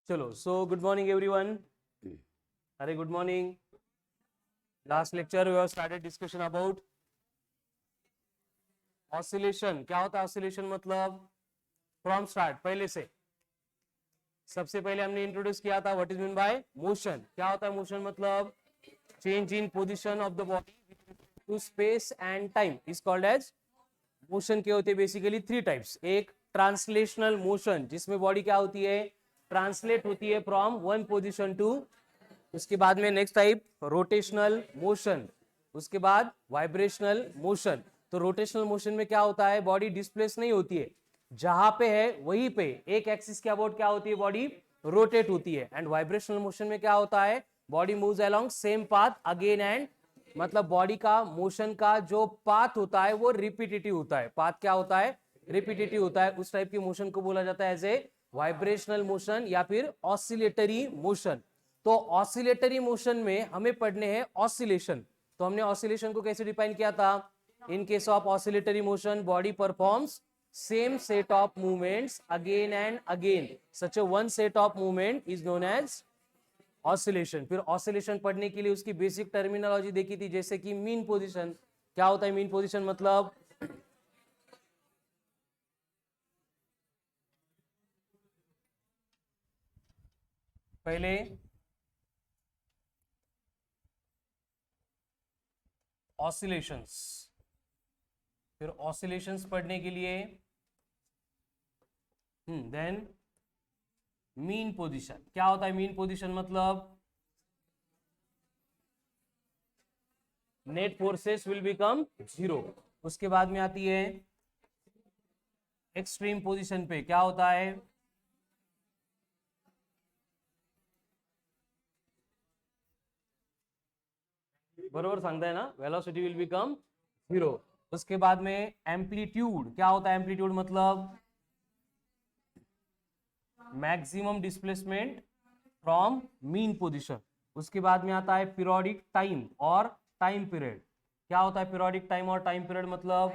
चलो, so good morning everyone. अरे good morning. Last lecture we have started discussion about oscillation. क्या होता है ऑसिलेशन? मतलब फ्रॉम स्टार्ट, पहले से. सबसे पहले हमने इंट्रोड्यूस किया था what is mean by motion. क्या होता है मोशन? मतलब change in position of the body to space and time is called as motion. के होते हैं बेसिकली थ्री टाइप्स. एक ट्रांसलेशनल मोशन, जिसमें बॉडी क्या होती है, ट्रांसलेट होती है फ्रॉम वन पोजीशन टू. उसके बाद में नेक्स्ट टाइप रोटेशनल मोशन. उसके बाद वाइब्रेशनल मोशन. तो रोटेशनल मोशन में क्या होता है, बॉडी डिस्प्लेस नहीं होती है, जहां पे है वहीं पे एक एक्सिस के अबाउट क्या होती है, बॉडी रोटेट होती है. एंड वाइब्रेशनल मोशन में क्या होता है, body moves along same path again and, मतलब बॉडी का मोशन का जो पाथ होता है वो रिपीटेटिव होता है. पाथ क्या होता है, रिपीटेटिव होता है. उस टाइप की मोशन को बोला जाता है एज ए वाइब्रेशनल मोशन या फिर ऑसिलेटरी मोशन. तो ऑसिलेटरी मोशन में हमें पढ़ने हैं ऑसिलेशन. तो हमने ऑसिलेशन को कैसे डिफाइन किया था? In case of oscillatory motion, body performs same set of movements again and again. Such a one set of movement is known as oscillation. फिर ऑसिलेशन पढ़ने के लिए उसकी बेसिक टर्मिनोलॉजी देखी थी, जैसे कि मीन पोजीशन. क्या होता है मीन पोजीशन? मतलब पहले ऑसिलेशंस, फिर ऑसिलेशंस पढ़ने के लिए देन मीन पोजीशन. क्या होता है मीन पोजीशन? मतलब net forces will become zero. उसके बाद में आती है एक्सट्रीम पोजीशन पे. क्या होता है, बरोबर सांगताय ना, वेलोसिटी विल बिकम जीरो. उसके बाद में एम्पलीट्यूड. क्या होता है एम्पलीट्यूड? मतलब maximum displacement from mean position. उसके बाद में आता है पीरियोडिक टाइम और टाइम पीरियड. क्या होता है पीरियोडिक टाइम और टाइम पीरियड? मतलब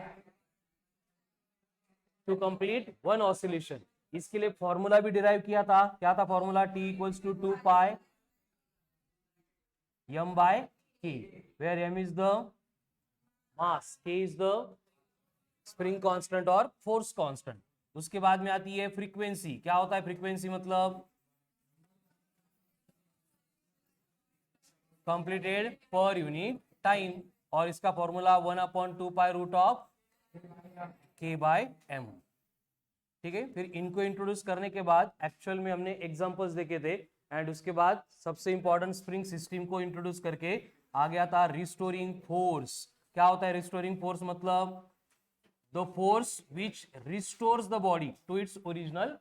टू कंप्लीट वन ऑसिलेशन. इसके लिए फॉर्मूला भी डिराइव किया था. क्या था formula? T equals to 2 pi m by k, where m is the mass, k is the spring constant और फोर्स कांस्टेंट. उसके बाद में आती है फ्रीक्वेंसी. क्या होता है फ्रीक्वेंसी? मतलब कंप्लीटेड पर यूनिट टाइम. और इसका formula 1/2 pi root of k by m. ठीक है. फिर इनको इंट्रोड्यूस करने के बाद एक्चुअल में हमने एग्जांपल्स देखे थे. एंड उसके बाद सबसे इंपॉर्टेंट स्प्रिंग सिस्टम को इंट्रोड्यूस करके आ गया था रिस्टोरिंग फोर्स. क्या होता है रिस्टोरिंग फोर्स? मतलब the force which restores the body to its original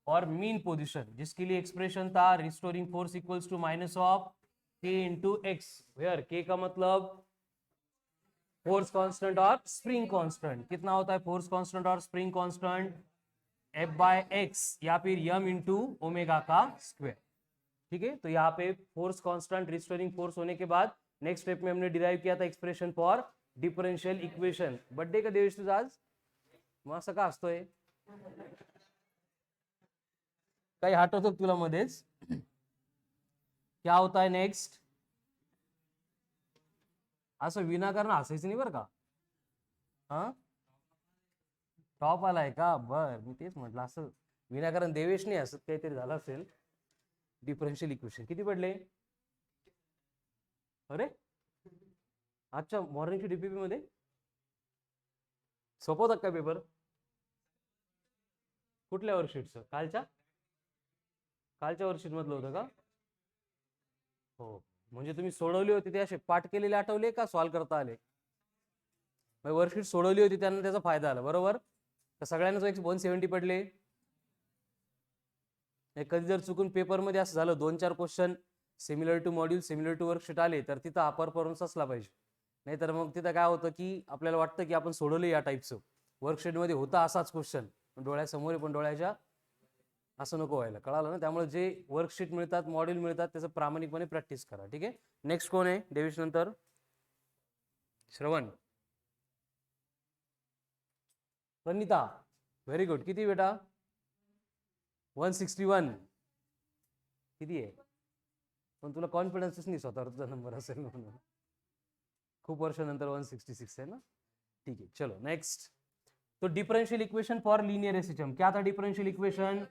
और मीन पोजिशन, जिसके लिए एक्सप्रेशन था restoring force equals to minus of k into x, where k का मतलब फोर्स कांस्टेंट और स्प्रिंग कांस्टेंट. कितना होता है फोर्स कांस्टेंट और spring constant? F by x या फिर m इंटू ओमेगा का स्क्वायर. ठीक है. तो यहाँ पे फोर्स कांस्टेंट रिस्टोरिंग फोर्स होने के बाद नेक्स्ट स्टेप में हमने डिराइव किया था expression for differential equation. Birthday का दिवस तुझा आज? मग का असतोय? काही आठवतो तुला मध्येच? क्या होता है नेक्स्ट? असं विनाकारण हसायचं नाही बरं का. हा, टॉप आलाय का? बर, मी तेच म्हटलं असं विनाकारण देवेश नाही असं काहीतरी झालं असेल. डिफरन्शियल इक्वेशन किती पडले? अरे अच्छा, मॉर्निंगची डीपीपी मध्ये सोपं होता का पेपर? कुठल्या वर्कशीटचं? कालच्या कालच्या वर्कशीट मधलं होतं का? हो. म्हणजे तुम्ही सोडवली होती ते असे पाठ केलेले आठवले का सॉल्व करता आले? वर्कशीट सोडवली होती त्यांना त्याचा फायदा आला. बरोबर. तर सगळ्यांनाच 170 पडले. कधी जर चुकून पेपरमध्ये असं झालं 2-4 question similar to module similar to worksheet आले, तर तिथं हा परफॉर्मन्स असला पाहिजे. नाहीतर मग तिथं काय होतं की आपल्याला वाटतं की आपण सोडवलं या टाईपचं, वर्कशीटमध्ये होता असाच क्वेश्चन डोळ्यासमोर पण डोळ्याच्या, असं नको व्हायला. कळालं ना? त्यामुळे जे वर्कशीट मिळतात मॉड्यूल मिळतात त्याचं प्रामाणिकपणे प्रॅक्टिस करा. ठीक आहे. नेक्स्ट कोण आहे देवेश नंतर? श्रवण. प्रणिता. Very good. किती बेटा? 161. किती आहे, पण तुला कॉन्फिडन्सच नाही स्वतःवर तुझा नंबर असेल म्हणून. खूप वर्षानंतर 166 है ना. ठीक है, चलो नेक्स्ट. तो differential equation for linear system क्या था? Differential equation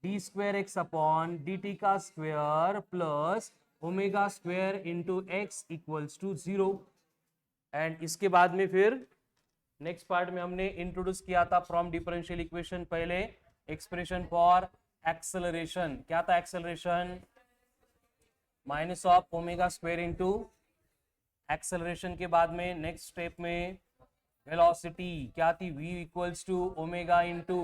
d square x upon d t का square plus omega square into x equals to 0. एंड इसके बाद में फिर नेक्स्ट पार्ट में हमने इंट्रोड्यूस किया था फ्रॉम डिफरेंशियल इक्वेशन पहले एक्सप्रेशन फॉर एक्सेलरेशन. क्या था acceleration? Minus of omega square into acceleration के बाद में नेक्स्ट स्टेप में वेलोसिटी क्या थी? v equals to omega into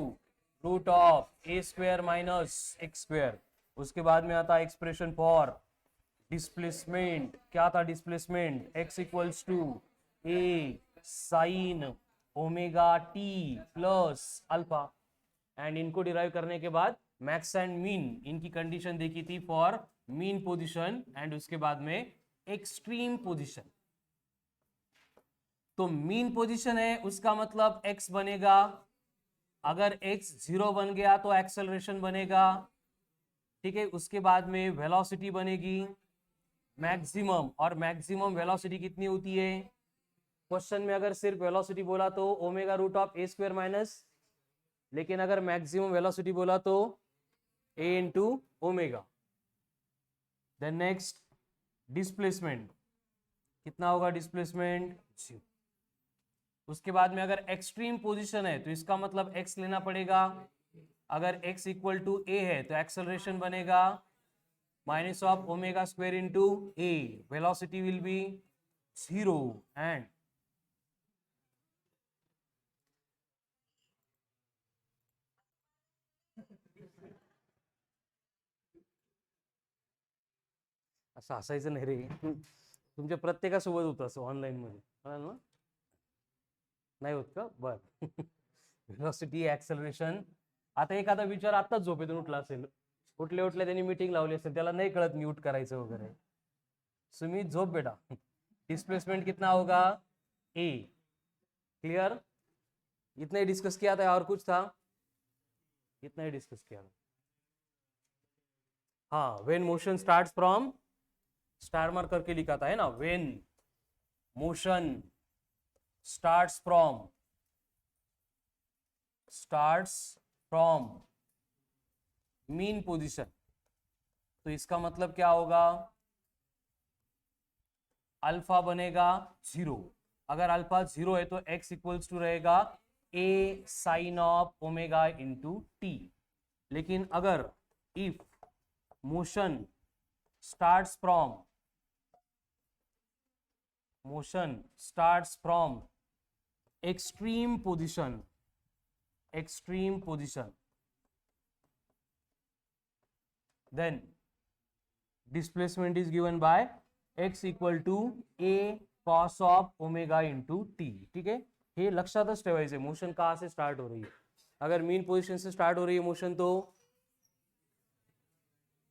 root of a square minus x square. उसके बाद में आता एक्सप्रेशन फॉर डिस्प्लेसमेंट. क्या था displacement? x equals to a sine omega t plus alpha. And इनको डिराइव करने के बाद मैक्स एंड मीन इनकी कंडीशन देखी थी फॉर मीन पोजीशन एंड उसके बाद में एक्सट्रीम पोजीशन. तो मीन पोजीशन है उसका मतलब x बनेगा. अगर x 0 बन गया तो एक्सेलरेशन बनेगा. ठीक है, उसके बाद में वेलोसिटी बनेगी मैक्सिमम. और मैक्सिमम वेलोसिटी कितनी होती है? क्वेश्चन में अगर सिर्फ वेलोसिटी बोला तो omega root of a square minus, लेकिन अगर मैक्सिमम वेलोसिटी बोला तो a into omega. Then next displacement कितना होगा? डिस्प्लेसमेंट 0. उसके बाद में अगर एक्सट्रीम पोजीशन है तो इसका मतलब x लेना पड़ेगा. अगर x इक्वल टू a है तो एक्सेलरेशन बनेगा minus of omega square into a. Velocity will be 0 and असं हसायचं नाही रे. तुमच्या प्रत्येकासोबत होतं असं ऑनलाईन मध्ये, कळलं ना? नाही होत का? बर. Velocity acceleration. आता एखादा विचार आताच झोपेतून उठला असेल, उठले त्यांनी मीटिंग लावली असेल, त्याला नहीं कळत म्यूट करायचं वगैरे. सुमित झोप बेटा. डिस्प्लेसमेंट कितना होगा? ए. क्लियर? इतना ही डिस्कस किया था और कुछ था? इतना ही डिस्कस किया था. हाँ, when motion starts from, star mark करके लिखा था है ना, when motion starts from mean position. तो इसका मतलब क्या होगा? अल्फा बनेगा 0. अगर अल्फा 0 है तो x इक्वल्स टू रहेगा a sine of omega into t. लेकिन अगर if motion starts from extreme position, then displacement is given by x equal to a cos of omega into t. ठीक है, हे लक्षातच ठेवायचे. मोशन कहाँ से स्टार्ट हो रही है? अगर मीन पोजीशन से स्टार्ट हो रही है मोशन तो,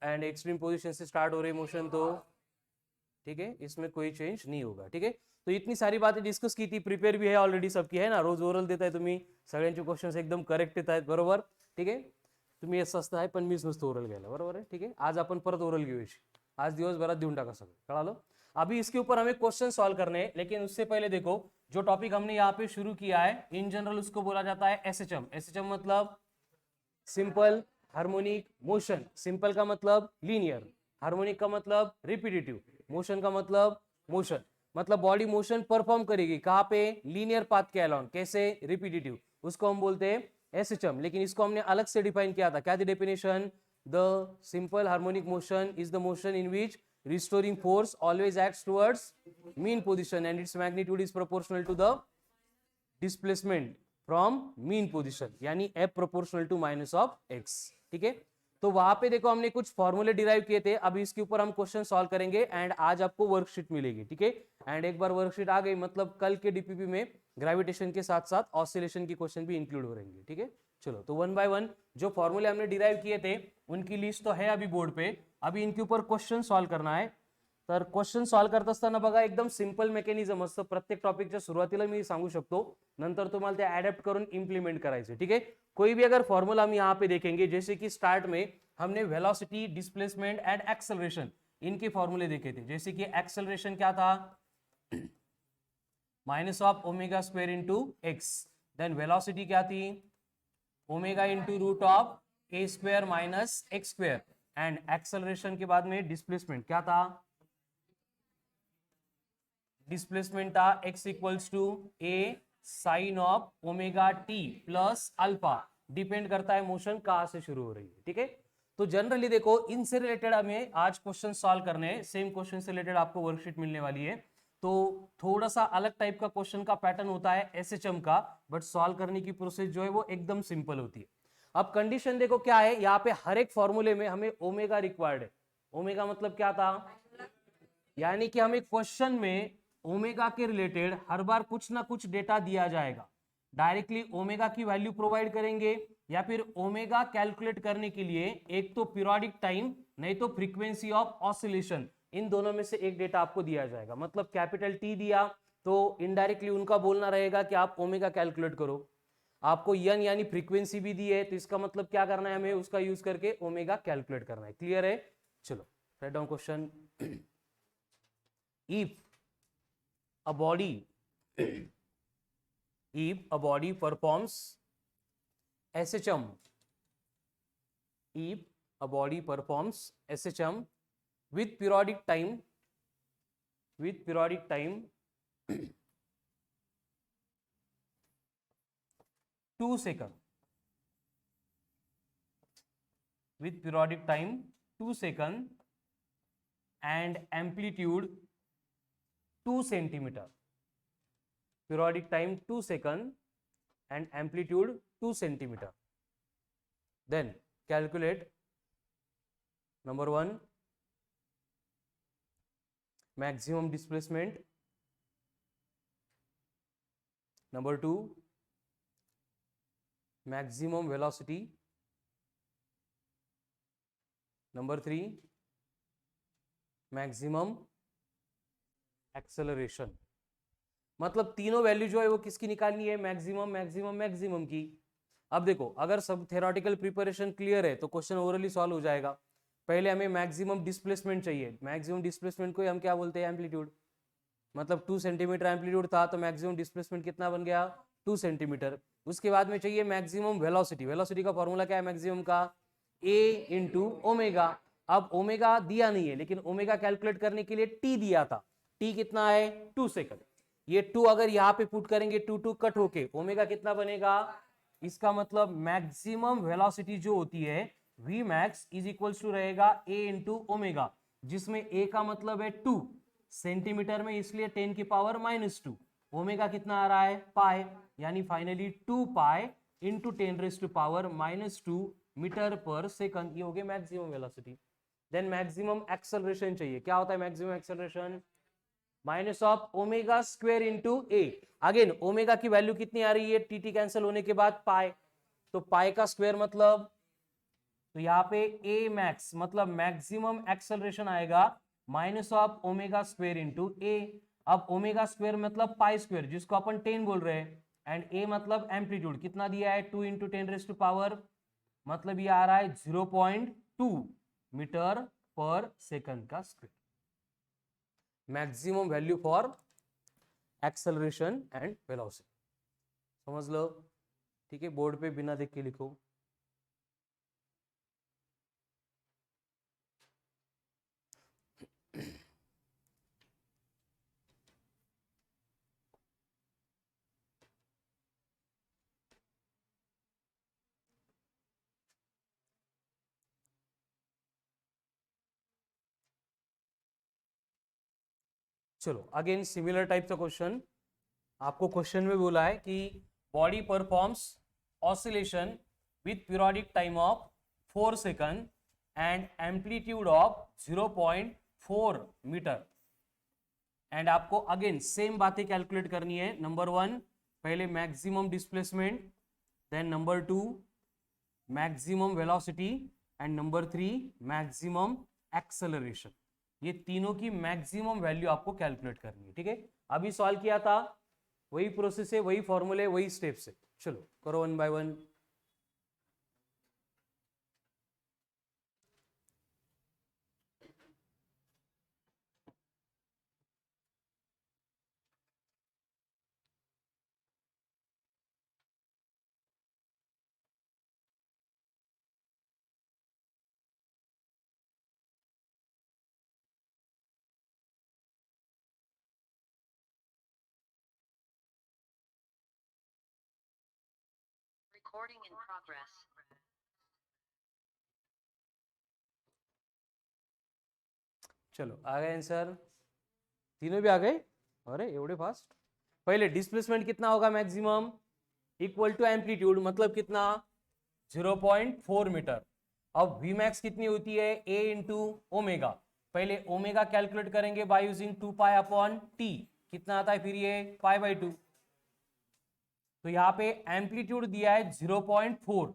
एंड एक्सट्रीम पोजीशन से स्टार्ट हो रही है मोशन तो, ठीक है, इसमें कोई चेंज नहीं होगा. ठीक है, तो इतनी सारी बातें डिस्कस की थी, प्रिपेयर भी है ऑलरेडी सबकी, है ना. रोज ओरल देताय तुम्ही, सगळ्यांचे क्वेश्चन्स एकदम करेक्ट येत आहेत, बरोबर. ठीक आहे, तुम्ही असं असतं आहे पण मीच नुसतं ओरल घ्यायला, बरोबर आहे. ठीक आहे, आज आपण परत ओरल घेऊ. आज दिवसभरात देऊन टाका सगळं, कळालं. अभी इसके ऊपर हमें क्वेश्चन सॉल्व करने हैं, लेकिन उससे पहले देखो जो टॉपिक हमने यहाँ पे शुरू किया है इन जनरल उसको बोला जाता है एसएचएम. एसएचएम मतलब सिंपल हार्मोनिक मोशन. सिंपल का मतलब लीनियर, हार्मोनिक का मतलब रिपीटेटिव, मोशन का मतलब मोशन. मतलब बॉडी मोशन परफॉर्म करेगी कहाँ पे? लीनियर पाथ के अलोंग. कैसे? रिपीटेटिव. उसको हम बोलते हैं एसएचएम. लेकिन इसको हमने अलग से डिफाइन किया था. क्या थी definition? The simple harmonic motion is the motion in which restoring force always acts towards mean position and its magnitude is proportional to the displacement from mean position, यानी f proportional to minus of x. ठीक है, तो वहां पे देखो हमने कुछ फॉर्मूले डिराइव किए थे. अभी इसके ऊपर हम क्वेश्चन सॉल्व करेंगे एंड आज आपको वर्कशीट मिलेगी. ठीक है, एंड एक बार वर्कशीट आ गई मतलब कल के डीपीपी में ग्रेविटेशन के साथ साथ ऑसिलेशन की क्वेश्चन भी इंक्लूड हो रहेंगे. ठीक है, चलो तो वन बाय वन जो फॉर्मूले हमने डिराइव किए थे उनकी लिस्ट तो है अभी बोर्ड पे. अभी इनके ऊपर क्वेश्चन सॉल्व करना है. तर क्वेश्चन सॉल्व्ह करत असताना बघा एकदम सिंपल मेकॅनिझम असतं. प्रत्येक टॉपिकच्या सुरुवातीला मी सांगू शकतो, नंतर तुम्हाला ते अडॅप्ट करून इम्प्लीमेंट करायचे. ठीक है, कोई भी अगर फॉर्मूला हम यहाँ पे देखेंगे, जैसे कि स्टार्ट में हमने वेलोसिटी, डिस्प्लेसमेंट एंड एक्सेलरेशन इनके फॉर्मूले देखे थे. जैसे कि एक्सेलरेशन क्या था, minus of omega square into x. Then velocity क्या थी, omega into root of a square minus x square. And acceleration के बाद में डिस्प्लेसमेंट क्या था, डिस्प्लेसमेंट था x equals to a sine of omega t plus alpha. Depend करता है मोशन कहां से शुरू हो रही है. ठीक है, तो जनरली देखो इनसे रिलेटेड हमें आज क्वेश्चन सॉल्व करने हैं. सेम क्वेश्चन से रिलेटेड आपको वर्कशीट मिलने वाली है. तो थोड़ा सा अलग टाइप का क्वेश्चन का पैटर्न होता है एसएचएम का, बट सॉल्व करने की प्रोसेस जो है वो एकदम सिंपल होती है. अब कंडीशन देखो क्या है, यहाँ पे हर एक फॉर्मूले में हमें ओमेगा रिक्वायर्ड है. ओमेगा मतलब क्या था, यानी कि हमें क्वेश्चन में ओमेगा के रिलेटेड हर बार कुछ ना कुछ डेटा दिया जाएगा. डायरेक्टली ओमेगा की वैल्यू प्रोवाइड करेंगे, या फिर ओमेगा कैलकुलेट करने के लिए एक तो पीरियोडिक टाइम, नहीं तो फ्रीक्वेंसी ऑफ ऑसिलेशन, इन दोनों में से एक डेटा आपको दिया जाएगा. मतलब कैपिटल टी दिया तो इनडायरेक्टली उनका बोलना रहेगा कि आप ओमेगा कैलकुलेट करो. आपको यन यानी फ्रीक्वेंसी भी दी है, तो इसका मतलब क्या करना है, हमें उसका यूज करके ओमेगा कैलकुलेट करना है. क्लियर है, चलो write down question. if a body performs SHM, if a body performs SHM with periodic time 2 seconds, with periodic time 2 seconds and amplitude 2 centimeter, periodic time 2 seconds and amplitude 2 centimeter. Then calculate number 1 maximum displacement, number 2 maximum velocity, number 3 maximum acceleration. मतलब तीनों value जो है वो किसकी निकालनी है, maximum maximum maximum की. अब देखो अगर सब थ्योरेटिकल प्रिपरेशन क्लियर है तो क्वेश्चन ओरली सॉल्व हो जाएगा. पहले हमें मैक्सिमम डिस्प्लेसमेंट चाहिए. मैक्सिमम डिस्प्लेसमेंट को हम क्या बोलते हैं, एम्पलीट्यूड. मतलब 2 सेंटीमीटर एम्पलीट्यूड था तो मैक्सिमम डिस्प्लेसमेंट कितना बन गया, 2 सेंटीमीटर. उसके बाद में चाहिए मैक्सिमम वेलोसिटी. वेलोसिटी का फॉर्मूला क्या है मैक्सिमम का, a इंटू ओमेगा. अब ओमेगा दिया नहीं है, लेकिन ओमेगा कैलकुलेट करने के लिए टी दिया था. टी कितना है, 2 सेकंड. ये 2 अगर यहाँ पे पुट करेंगे 2 कट होके ओमेगा कितना बनेगा. इसका मतलब मैक्सिमम वेलोसिटी जो होती है v max is equals to रहेगा a इंटू ओमेगा, जिसमें a का मतलब है 2 सेंटीमीटर में, इसलिए 10 की पावर -2. ओमेगा कितना आ रहा है, पाई, यानी finally 2 pi into 10 raise to power -2 metre पर सेकंड. ये हो गया maximum velocity. Then maximum acceleration चाहिए. क्या होता है maximum acceleration, minus of omega square into a. Again omega की वैल्यू कितनी आ रही है, टी कैंसिल होने के बाद पाई, तो पाई का स्क्वायर मतलब, तो यहाँ पे ए मैक्स मतलब मैक्सिमम एक्सेलरेशन आएगा minus of omega square into A. अब ओमेगा स्क्वायर मतलब पाई स्क्वायर, जिसको अपन 10 बोल रहे हैं, एंड ए मतलब एम्पलीट्यूड कितना दिया है, 2 इंटू 10 रेज़ टू पावर, मतलब ये आ रहा है 0.2 मीटर पर सेकंड का square. Maximum value for acceleration and velocity. समझ लो, ठीक है, बोर्ड पे बिना देख के लिखो. चलो अगेन सिमिलर टाइप का क्वेश्चन. आपको क्वेश्चन में बोला है कि body performs oscillation with periodic time of 4 second and amplitude of 0.4 metre. And आपको अगेन सेम बातें कैलकुलेट करनी है. नंबर 1 पहले maximum displacement, then number 2 maximum velocity, and number 3 maximum acceleration. ये तीनों की मैक्सिमम वैल्यू आपको कैलकुलेट करनी है। ठीक है, अभी सॉल्व किया था, वही प्रोसेस है, वही फॉर्मूले, वही स्टेप्स है। चलो करो one by one. Recording in progress. चलो आ गए आंसर, तीनों भी आ गए। अरे एवढे फास्ट। पहले डिस्प्लेसमेंट कितना होगा मैक्सिमम, इक्वल टू एम्पलीट्यूड, मतलब कितना 0.4 मीटर। अब वी मैक्स कितनी होती है, ए इंटू ओमेगा। पहले ओमेगा कैलकुलेट करेंगे by using 2 pi upon T, कितना आता है फिर ये पाई बाई 2। तो यहाँ पे एम्पलीट्यूड दिया है 0.4,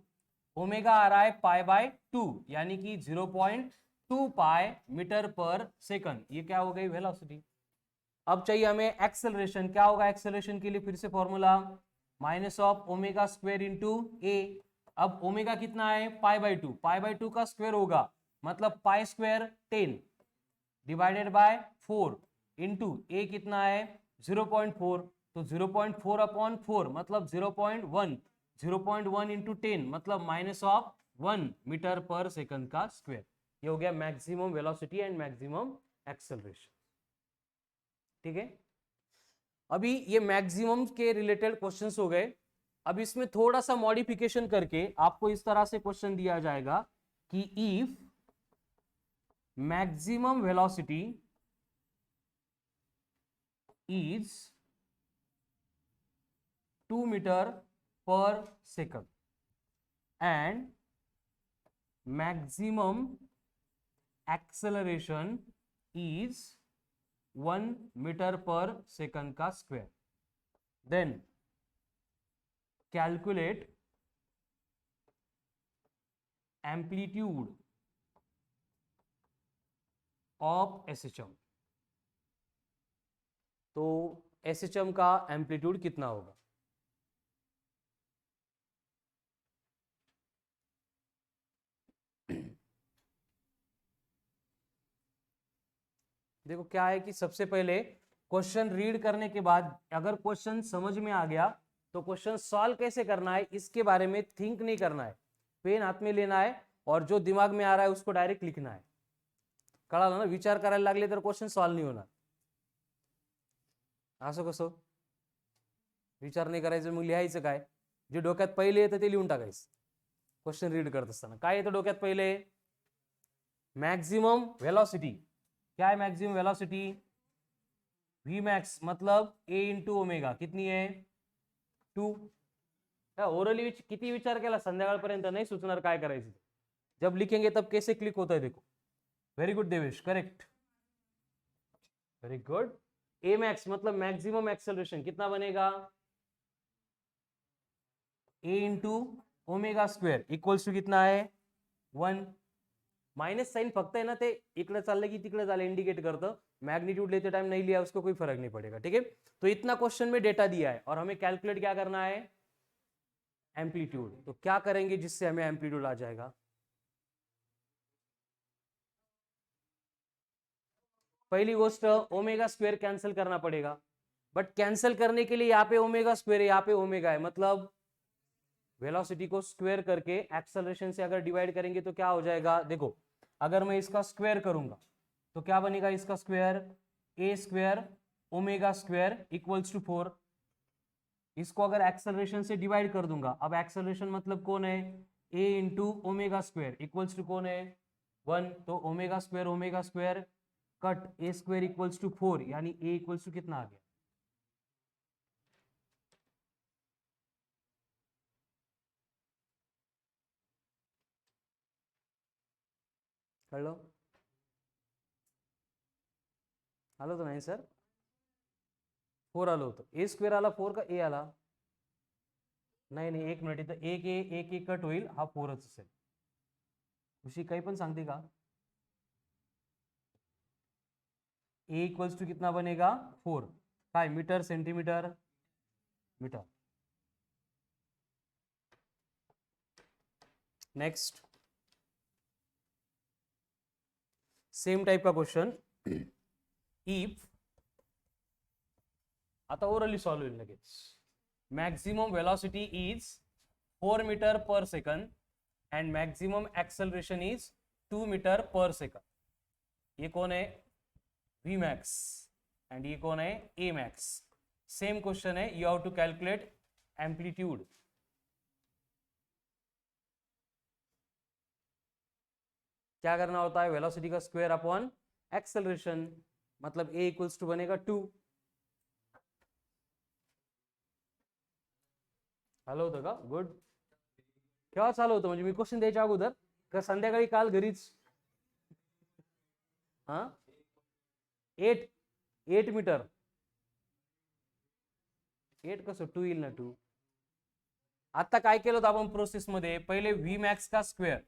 ओमेगा आ रहा है पाई बाय 2, यानी कि 0.2 पाई मीटर पर सेकंड। ये क्या हो गई, वेलोसिटी। अब चाहिए हमें एक्सेलरेशन, क्या होगा एक्सेलरेशन के लिए, फिर से formula minus of omega square into A. अब ओमेगा कितना है पाई बाय 2, पाई बाय 2 का स्क्वायर होगा, मतलब pi square 10 divided by 4 into A कितना है 0.4, तो 0.4 अपॉन 4 मतलब 0.1, 0.1 इंटू 10 मतलब माइनस ऑफ 1 मीटर पर सेकंड का स्क्वायर। ये हो गया maximum velocity and maximum acceleration. ठीक है, अभी ये मैक्सिमम के रिलेटेड क्वेश्चंस हो गए। अब इसमें थोड़ा सा मॉडिफिकेशन करके आपको इस तरह से क्वेश्चन दिया जाएगा कि if maximum velocity is 2 meter per second and maximum acceleration is 1 meter per second का square, then calculate amplitude of SHM। तो SHM का एम्पलीट्यूड कितना होगा, देखो क्या है कि सबसे पहले क्वेश्चन रीड करने के बाद अगर क्वेश्चन समझ में आ गया तो क्वेश्चन सॉल्व कैसे करना है इसके बारे में थिंक नहीं करना है, पेन हाथ में लेना है और जो दिमाग में आ रहा है उसको डायरेक्ट लिखना है। कळालं ना, विचार करायला लागले तर क्वेश्चन सॉल्व नहीं होणार। असं कसं विचार नाही करायचं मग लिहायचं काय, जे डोक्यात पहिले येतं ते लिहून टाकायचं। क्वेश्चन रीड करत असताना काय येतं डोक्यात पहिले, मैक्सिमम वेलोसिटी, क्या है मैक्सिमम वेलोसिटी, वी मैक्स मतलब ए इंटू ओमेगा कितनी है 2। ओरली किती विचार केला संध्याकाळपर्यंत नाही सुचणार काय करायचं, जब लिखेंगे तब कैसे क्लिक होता है देखो। Very good Devesh, correct, very good. A max मतलब मैक्सिमम एक्सेलरेशन कितना बनेगा, A into omega square equals to कितना है 1। माइनस साइन फक्त है ना ते इकडे चाललं की तिकडे झालं इंडिकेट करतं, मैग्नीट्यूड लेते टाइम नहीं लिया उसको कोई फर्क नहीं पड़ेगा। ठीक है, तो इतना क्वेश्चन में डेटा दिया है और हमें कैलकुलेट क्या करना है, एम्पलीट्यूड। तो क्या करेंगे जिससे हमें एम्पलीट्यूड आ जाएगा, पहली गोष्ट ओमेगा स्क्वायर कैंसिल करना पड़ेगा, बट कैंसिल करने के लिए यहाँ पे ओमेगा स्क्वायर है, यहाँ पे ओमेगा है, मतलब वेलोसिटी को स्क्वायर करके एक्सेलरेशन से अगर डिवाइड करेंगे तो क्या हो जाएगा, देखो अगर मैं इसका स्क्वायर करूंगा तो क्या बनेगा इसका square, a square omega square equals to 4। इसको अगर एक्सेलरेशन से डिवाइड कर दूंगा, अब एक्सेलरेशन मतलब कौन है, A into omega square equals to कौन है 1, तो omega square cut A square equals to 4, यानी ए इक्वल्स टू कितना आ गया, कर लो, आलो तो नाही सर 4 आलं होतं, ए स्क्वेअर आला 4 का ए आला, नाही नाही एक मिनिट, इथं एक कट होईल, हा 4च असेल। खुशी काही पण सांगते का, ए इक्वल्स टू कितना बनेगा 4, काय metre centimetre metre. Next same type का क्वेश्चन, इफ आता ओरली सॉल्व होईल लगेच। मॅक्झिमम वेलॉसिटी इज 4 मीटर पर second and maximum acceleration is 2 metre पर सेकंड। ये कौन है वी मैक्स एंड ये कौन है ए मैक्स। सेम क्वेश्चन है, you have to calculate amplitude. क्या करना होता है, वेलोसिटी का स्क्वायर अपॉन एक्सेलरेशन, मतलब ए इक्वल्स टू बनेगा 2। चालू होतं का, गुड। केव्हा चालू होतं म्हणजे मी क्वेश्चन द्यायच्या अगोदर का संध्याकाळी काल घरीच? हा 8 मीटर 8 कसं 2 येईल ना 2। आता काय केलं होतं आपण प्रोसेस मध्ये, पहिले व्ही मॅक्स का स्क्वेअर,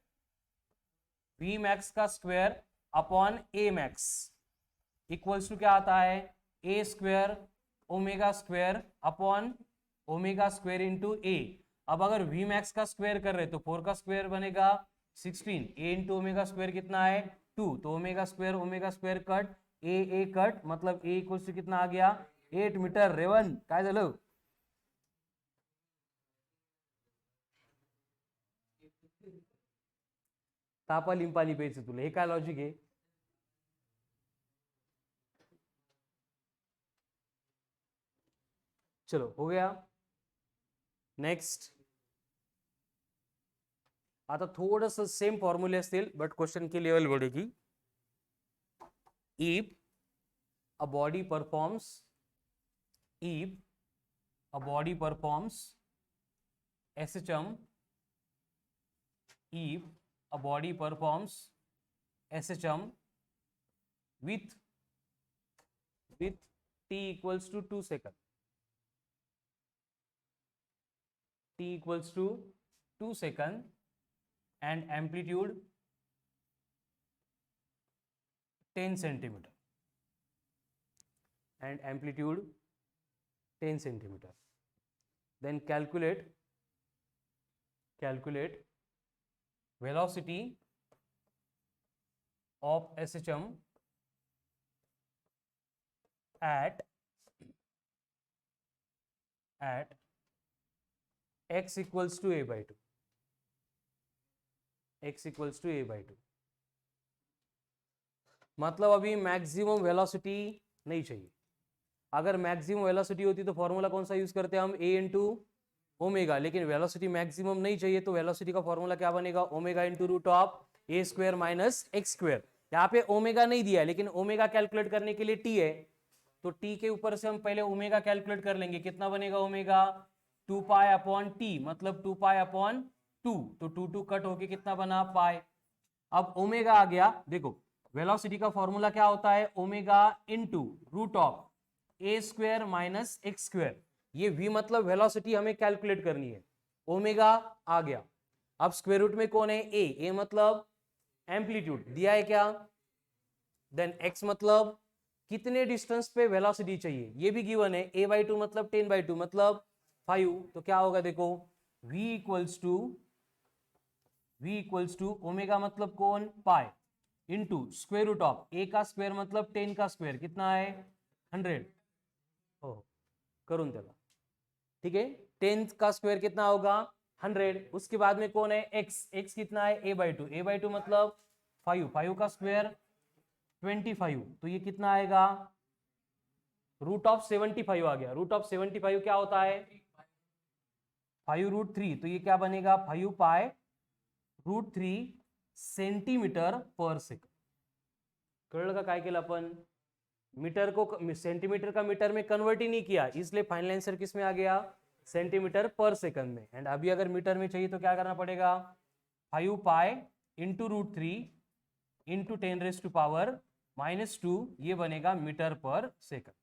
वी मैक्स का square upon A max equals to क्या आता है A square omega square upon omega square into A. अब अगर वी मैक्स का स्क्वायर कर रहे तो 4 का स्क्वायर बनेगा 16, ए इंटू ओमेगा स्क्वायर कितना है 2, तो ओमेगा स्क्वायर कट ए कट, मतलब ए इक्वल्स टू कितना आ गया 8 मीटर। रेवन काय झालं? तापाली पाणी प्यायचं तुला, हे काय लॉजिक आहे? चलो हो गया। नेक्स्ट आता थोडस सेम फॉर्म्युले असतील बट क्वेश्चन की लेवल बढ़ेगी। If a body performs SHM, if a body performs SHM with t equals to 2 seconds, t equals to 2 seconds and amplitude 10 centimeter and amplitude 10 centimeter, then calculate velocity of SHM at x equals to a by 2, x equals to a by 2। मतलब अभी maximum velocity नहीं चाहिए। अगर maximum velocity होती तो formula कौन सा use करते हैं हम, a इंटू ओमेगा, लेकिन वेलोसिटी मैक्सिमम नहीं चाहिए तो वेलोसिटी का फॉर्मूला क्या बनेगा, omega into root of a square minus x square. यहाँ पे ओमेगा नहीं दिया है लेकिन ओमेगा कैलकुलेट करने के लिए टी है, तो टी के ऊपर से हम पहले ओमेगा कैलकुलेट कर लेंगे। कितना बनेगा ओमेगा 2 पाई अपॉन टी, मतलब 2 पाई अपॉन 2, तो 2 कट होके कितना बना पाई। अब ओमेगा आ गया, देखो वेलोसिटी का फॉर्मूला क्या होता है, omega into root of a square minus x square. ये v मतलब वेलोसिटी हमें कैलकुलेट करनी है, ओमेगा आ गया। अब स्क्वायर रूट में कौन है a मतलब एम्पलीट्यूड दिया है क्या, देन x मतलब कितने डिस्टेंस पे वेलोसिटी चाहिए ये भी गिवन है, a/2 मतलब 10/2 मतलब 5, तो क्या होगा देखो v इक्वल्स टू ओमेगा मतलब कौन pi into square root of a का स्क्वायर मतलब 10 का स्क्वायर कितना है 100 हो करून त्याला, ठीक है 10 का स्क्वायर कितना होगा 100। उसके बाद में कौन है x कितना है a/2 मतलब 5 का स्क्वायर 25, तो ये कितना आएगा रूट ऑफ 75 आ गया। रूट ऑफ 75 क्या होता है 5√3, तो ये क्या बनेगा 5 pi root 3 centimetre per second. कळलं का काय केलं आपण, मीटर को सेंटीमीटर का मीटर में कन्वर्ट ही नहीं किया, इसलिए फाइनल आंसर किस में आ गया सेंटीमीटर पर सेकंड में। एंड अभी अगर मीटर में चाहिए तो क्या करना पड़ेगा 5 पाई इंटू रूट 3 इंटू 10⁻⁻², ये बनेगा मीटर पर सेकंड।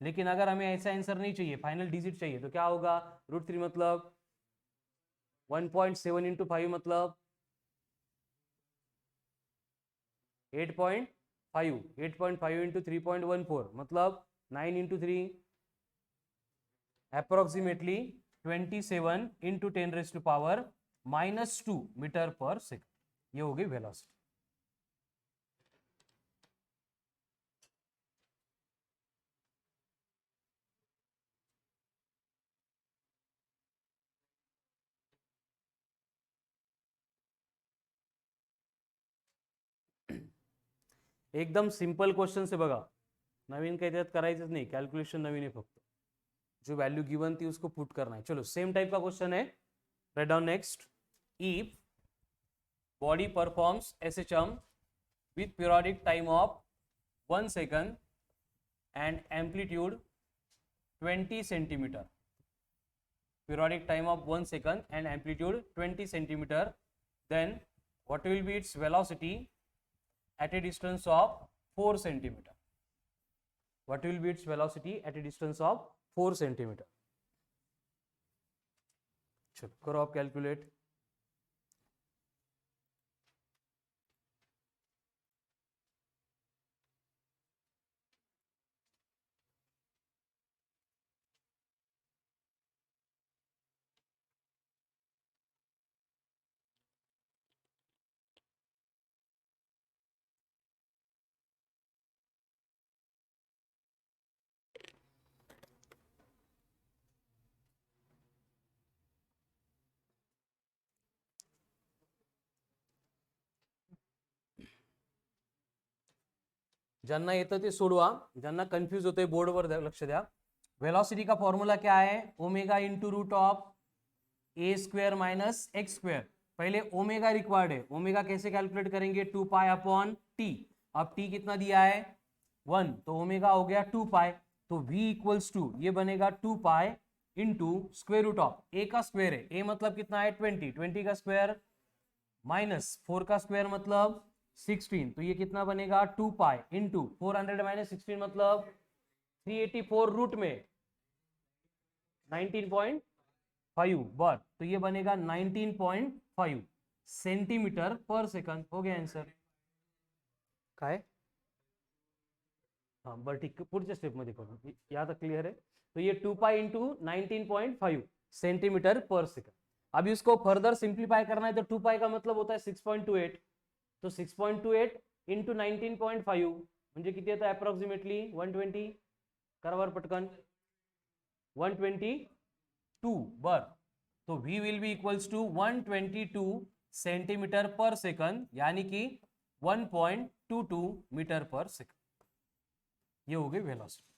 लेकिन अगर हमें ऐसा आंसर नहीं चाहिए, फाइनल डिजिट चाहिए, तो क्या होगा √3 मतलब 1.7 × 5 मतलब 8. 8.5 इंटू 3.14 मतलब 9 इंटू 3 अप्रोक्सीमेटली 27 इंटू 10⁻⁻² मीटर पर सेकंड. ये हो गई वेलोसिटी. एकदम सिंपल क्वेश्चन से बघा. नवीन काही त्यात करायचंच नाही. कॅल्क्युलेशन नवीन आहे फक्त. जो वैल्यू गिवन थी उसको पुट करना है. चलो सेम टाइप का क्वेश्चन है. Right down next. If body performs SHM with periodic time of 1 second and amplitude 20 centimeter. Periodic time of 1 second and amplitude 20 centimeter. Then what will be its velocity at a distance of 4 centimeter? What will be its velocity at a distance of 4 centimeter? चलो करो आप calculate. ज्यांना येतं ते सोडवा. ज्यांना confuse होतंय बोर्डवर लक्ष द्या. वेलोसिटी का फॉर्मूला क्या है? Omega into root of a² minus x². पहले ओमेगा रिक्वायर्ड है. ओमेगा कैसे कैलकुलेट करेंगे? 2 पाई अपॉन टी. अब टी कितना दिया है? 1. तो ओमेगा हो गया 2 पाई. तो v इक्वल्स टू ये बनेगा 2 pi into square root of a का स्क्वायर है. a मतलब कितना है? 20. 20 का स्क्वायर माइनस 4 का स्क्वायर मतलब 16. तो ये कितना बनेगा? 2 पाई इंटू 400 माइनस 16 मतलब 384 रूट में 19.5 बर. तो ये बनेगा 19.5 सेंटीमीटर पर सेकंड. हो गया आंसर. काय हाँ बरं ठीक. पुढच्या स्टेप मध्ये करू. या तक क्लियर है. तो ये 2 pi into 19.5 centimetre per second. अभी इसको फर्दर सिंप्लीफाई करना है तो 2 पाई का मतलब होता है 6.28. तो 6.28 इंटू 19.5 म्हणजे किती येतं? अप्रॉक्सिमेटली 120. करावर पटकन 122 बर. तो v will be equals to 122 centimetre per second यानी कि 1.22 मीटर पर सेकंड. ये हो गई वेलोसिटी.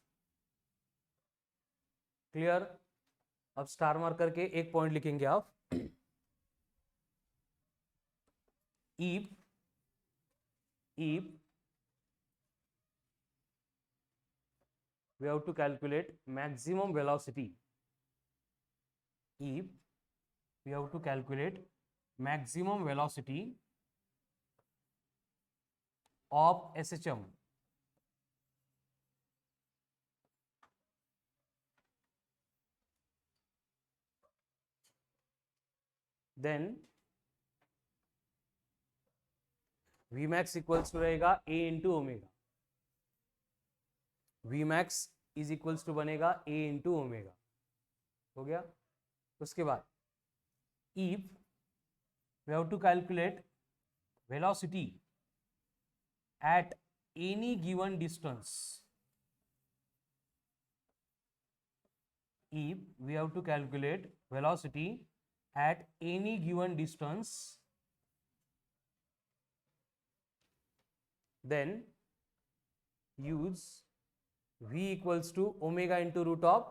क्लियर. अब स्टार मार्क करके एक पॉइंट लिखेंगे आप. if we have to calculate maximum velocity, if we have to calculate maximum velocity of SHM, then Vmax equals to रहेगा a into omega. Vmax is equals to बनेगा a into omega. हो गया. उसके बाद if we have to calculate velocity at any given distance, if we have to calculate velocity at any given distance, then use v equals to omega into root of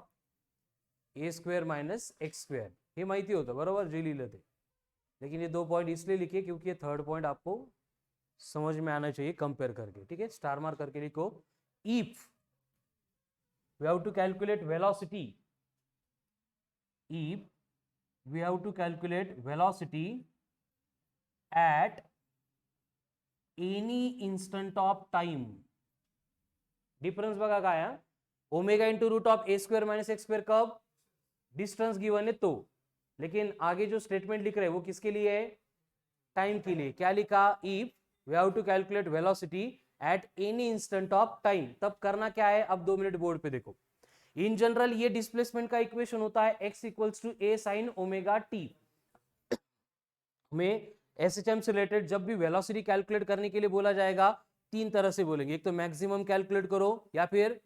a² minus x². हे माहिती होतं बरोबर जे लिहिलं ते. लेकिन ये 2 point इसलिए लिखे क्योंकि ये थर्ड पॉइंट आपको समझ में आना चाहिए कंपेयर करके. ठीक है. स्टार मार्क करके लिखो. If we have to calculate velocity, if we have to calculate velocity at any instant of time. Difference बघा काय है? Omega into root of a² minus x² कब? डिस्टेंस गिवन है तो. लेकिन आगे जो स्टेटमेंट लिख रहे हैं वो किसके लिए है? टाइम के लिए. क्या लिखा? If we have to calculate velocity at any instant of time. तब करना क्या है, अब 2 मिनट बोर्ड पे देखो। इन जनरल ये डिस्प्लेसमेंट का इक्वेशन होता है x equals to a sine omega t. में एसएचएम से रिलेटेड जब भी वेलोसिटी कैलकुलेट करने के लिए बोला जाएगा 3 तरह से बोलेंगे, एक तो मैक्सिमम कैलकुलेट करो, या फिर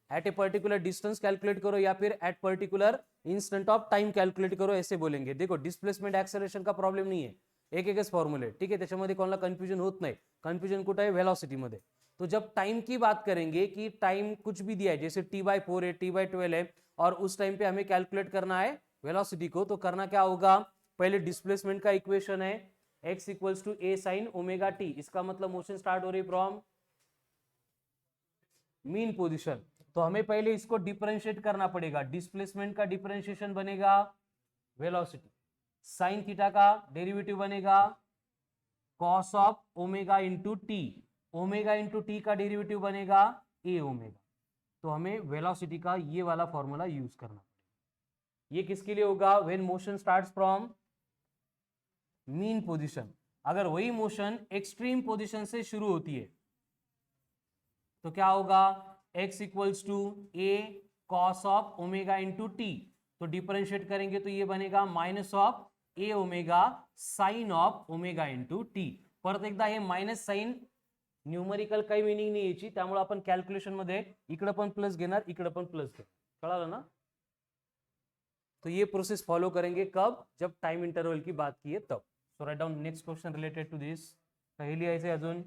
at a particular distance calculate करो, या फिर at particular instant of time calculate करो, ऐसे बोलेंगे। देखो डिस्प्लेसमेंट एक्सेलरेशन का प्रॉब्लेम नाही आहे, एक फॉर्म्युले, ठीक आहे, त्याच्यामध्ये कोणाला कन्फ्युजन होत नाही। कन्फ्युजन कुठे आहे, वेलोसिटी मध्ये। तो जब टाइम की बात करेंगे कि टाइम कुछ भी दिया है, जैसे t/4 है, t/12 है, और उस टाइम पे हमें कैलकुलेट करना है वेलोसिटी को, तो करना क्या होगा, पहले डिस्प्लेसमेंट का इक्वेशन है x equals to a sine omega t. इसका मतलब मोशन स्टार्ट हो रही फ्रॉम मीन पोजीशन। तो हमें पहले इसको डिफरेंशिएट करना पड़ेगा। डिस्प्लेसमेंट का डिफरेंशिएशन बनेगा वेलोसिटी, साइन थीटा का डेरिवेटिव बनेगा cos of omega into T, omega into T का डेरिवेटिव बनेगा ए ओमेगा। तो हमें वेलोसिटी का ये वाला फॉर्मूला यूज करना पड़ेगा। ये किसके लिए होगा, when motion starts from mean position. अगर वही मोशन एक्सट्रीम पोजीशन से शुरू होती है तो क्या होगा, x equals to a cos of omega into t. तो डिफरेंशिएट करेंगे तो ये बनेगा minus of a omega sine of omega into t. परत एकदा हे माइनस साइन न्यूमरिकल काही मिनिंग नाही याची, त्यामुळे आपण कॅल्क्युलेशन मध्ये इकडे पण प्लस घेणार, इकडे पण प्लस घेणार, कळालं ना। तो ये प्रोसेस फॉलो करेंगे कब, जब टाइम इंटरवल की बात की है तब। So write down next question related to this. पहिली ऐसे अजून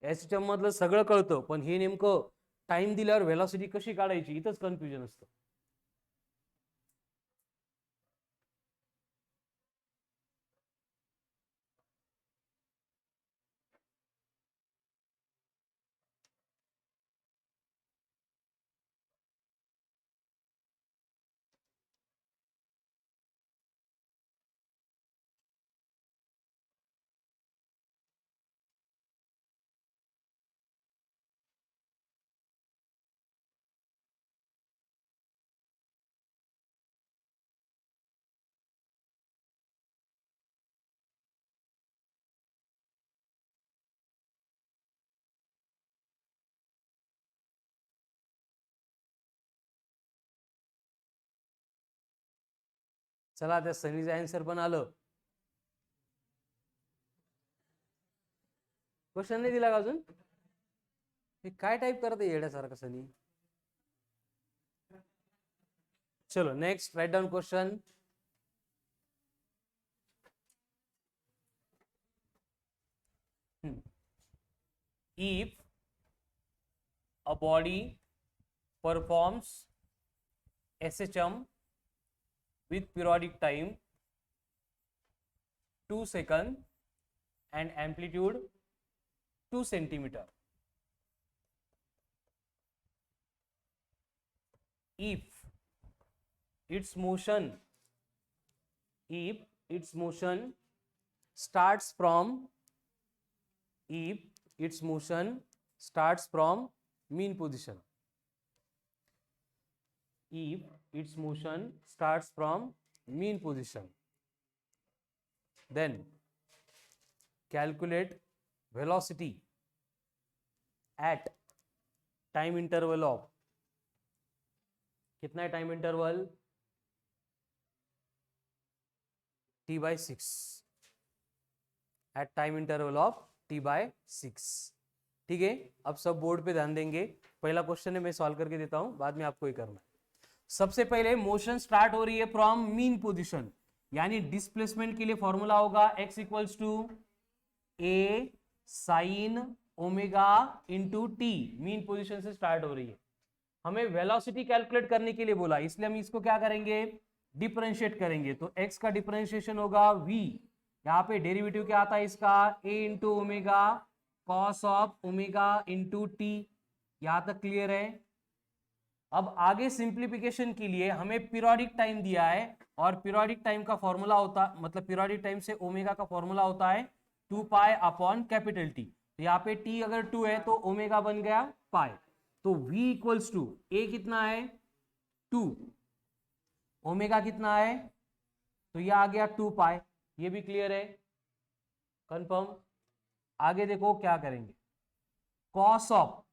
एसएचएम मधलं सगळं कळतं, पण हे नेमकं टाइम दिल्यावर वेलोसिटी कशी काढायची इथंच कन्फ्युजन असतं। चला त्या सनीचं आन्सर पण आलं। क्वेश्चन नाही दिला का अजून, हे काय टाइप करते येड्यासारखं सनी। चलो next, write down question. If a body performs SHM with periodic time 2 seconds and amplitude 2 centimeter, if its motion starts from mean position, if its motion starts from mean position, then calculate velocity at time interval of, कितना है time interval, t/6, at time interval of t/6। ठीक है, अब सब board पे ध्यान देंगे। पहला क्वेश्चन है, मैं सॉल्व करके देता हूं, बाद में आपको ही करना है। सबसे पहले मोशन स्टार्ट हो रही है फ्रॉम मीन पोजीशन, यानी डिस्प्लेसमेंट के लिए फॉर्मूला होगा x equals to a sine omega into t. Mean position से स्टार्ट हो रही है, हमें वेलोसिटी कैलकुलेट करने के लिए बोला, इसलिए हम इसको क्या करेंगे, डिफरेंशिएट करेंगे। तो x का डिफरेंशिएशन होगा v, यहाँ पे डेरिवेटिव क्या आता है इसका, a into omega cos of omega into T. यहां तक क्लियर है। अब आगे सिंप्लीफिकेशन के लिए हमें पीरियोडिक टाइम दिया है, और पीरियोडिक टाइम का फॉर्मूला होता, मतलब पीरियोडिक टाइम से ओमेगा का फॉर्मूला होता है 2 पाई अपॉन कैपिटल टी। तो यहाँ पे t अगर 2 है तो ओमेगा बन गया पाई। तो v इक्वल्स टू a कितना है 2, ओमेगा कितना है, तो यह आ गया 2 पाई। ये भी क्लियर है, कंफर्म। आगे देखो क्या करेंगे, कॉस ऑफ,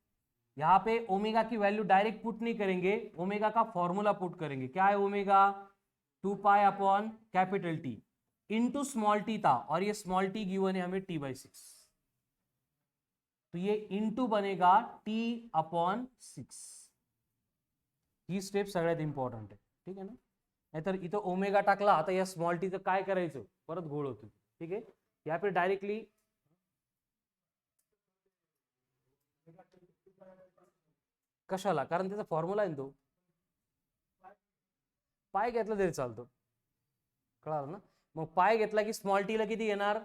यहां पे ओमेगा की वैल्यू डायरेक्ट पुट नहीं करेंगे, ओमेगा का फॉर्मूला पुट करेंगे। क्या है ओमेगा, 2 पाई upon capital T into small T था, और ये स्मॉल टी गिवन है हमें t/6, तो ये इंटू बनेगा t अपॉन 6। ही स्टेप सगळ्यात इम्पॉर्टंट आहे, ठीक आहे ना, नाहीतर इथं ओमेगा टाकला आता या स्मॉल टीचं काय करायचं, परत घोळ होतो, ठीक आहे। या पे डायरेक्टली कशाला, कारण त्याचा फॉर्म्युला आहे ना तो, पाय घेतला तरी चालतो, कळालं ना। मग पाय घेतला की स्मॉल टी ला किती येणार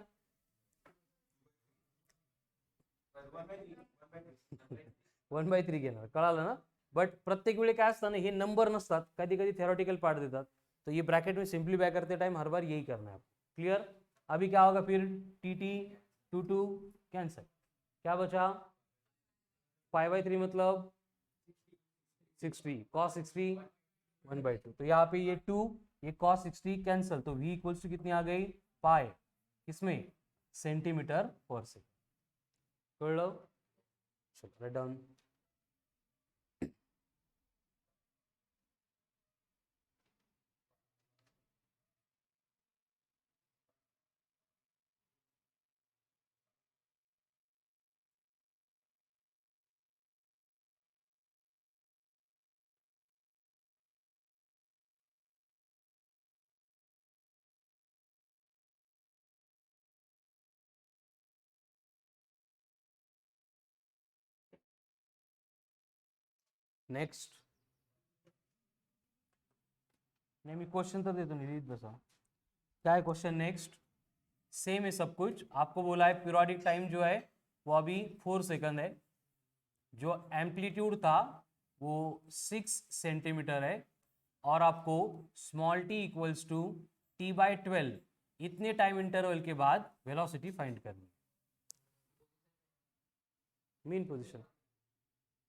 1/3 घेणार, कळालं ना। बट प्रत्येक वेळी काय असतं ना, हे नंबर नसतात, कधी कधी थेरोटिकल पार्ट देतात, तो ये ब्रैकेट में सिंप्लीफाई करते टाइम हर बार यही करना है आपको, क्लियर। अभी क्या होगा फिर, टी टी 2 कैंसिल, क्या बचा, 5/3 मतलब 60, cos 60 1/2, तो यहाँ पे ये 2, ये cos 60 कैंसिल, तो v इक्वल्स टू कितनी आ गई, पाई, किसमें, सेंटीमीटर पर सेकंड, कळलं। चलो राइट डाउन। नेक्स्ट, नहीं मैं क्वेश्चन तो दे दो, नहीं बसा, क्या है क्वेश्चन नेक्स्ट, सेम है सब कुछ। आपको बोला है पीरियोडिक टाइम जो है वो अभी 4 सेकंड है, जो एम्पलीट्यूड था वो 6 सेंटीमीटर है, और आपको small T equals to t/12 इतने टाइम इंटरवल के बाद वेलोसिटी फाइंड करनी, mean position,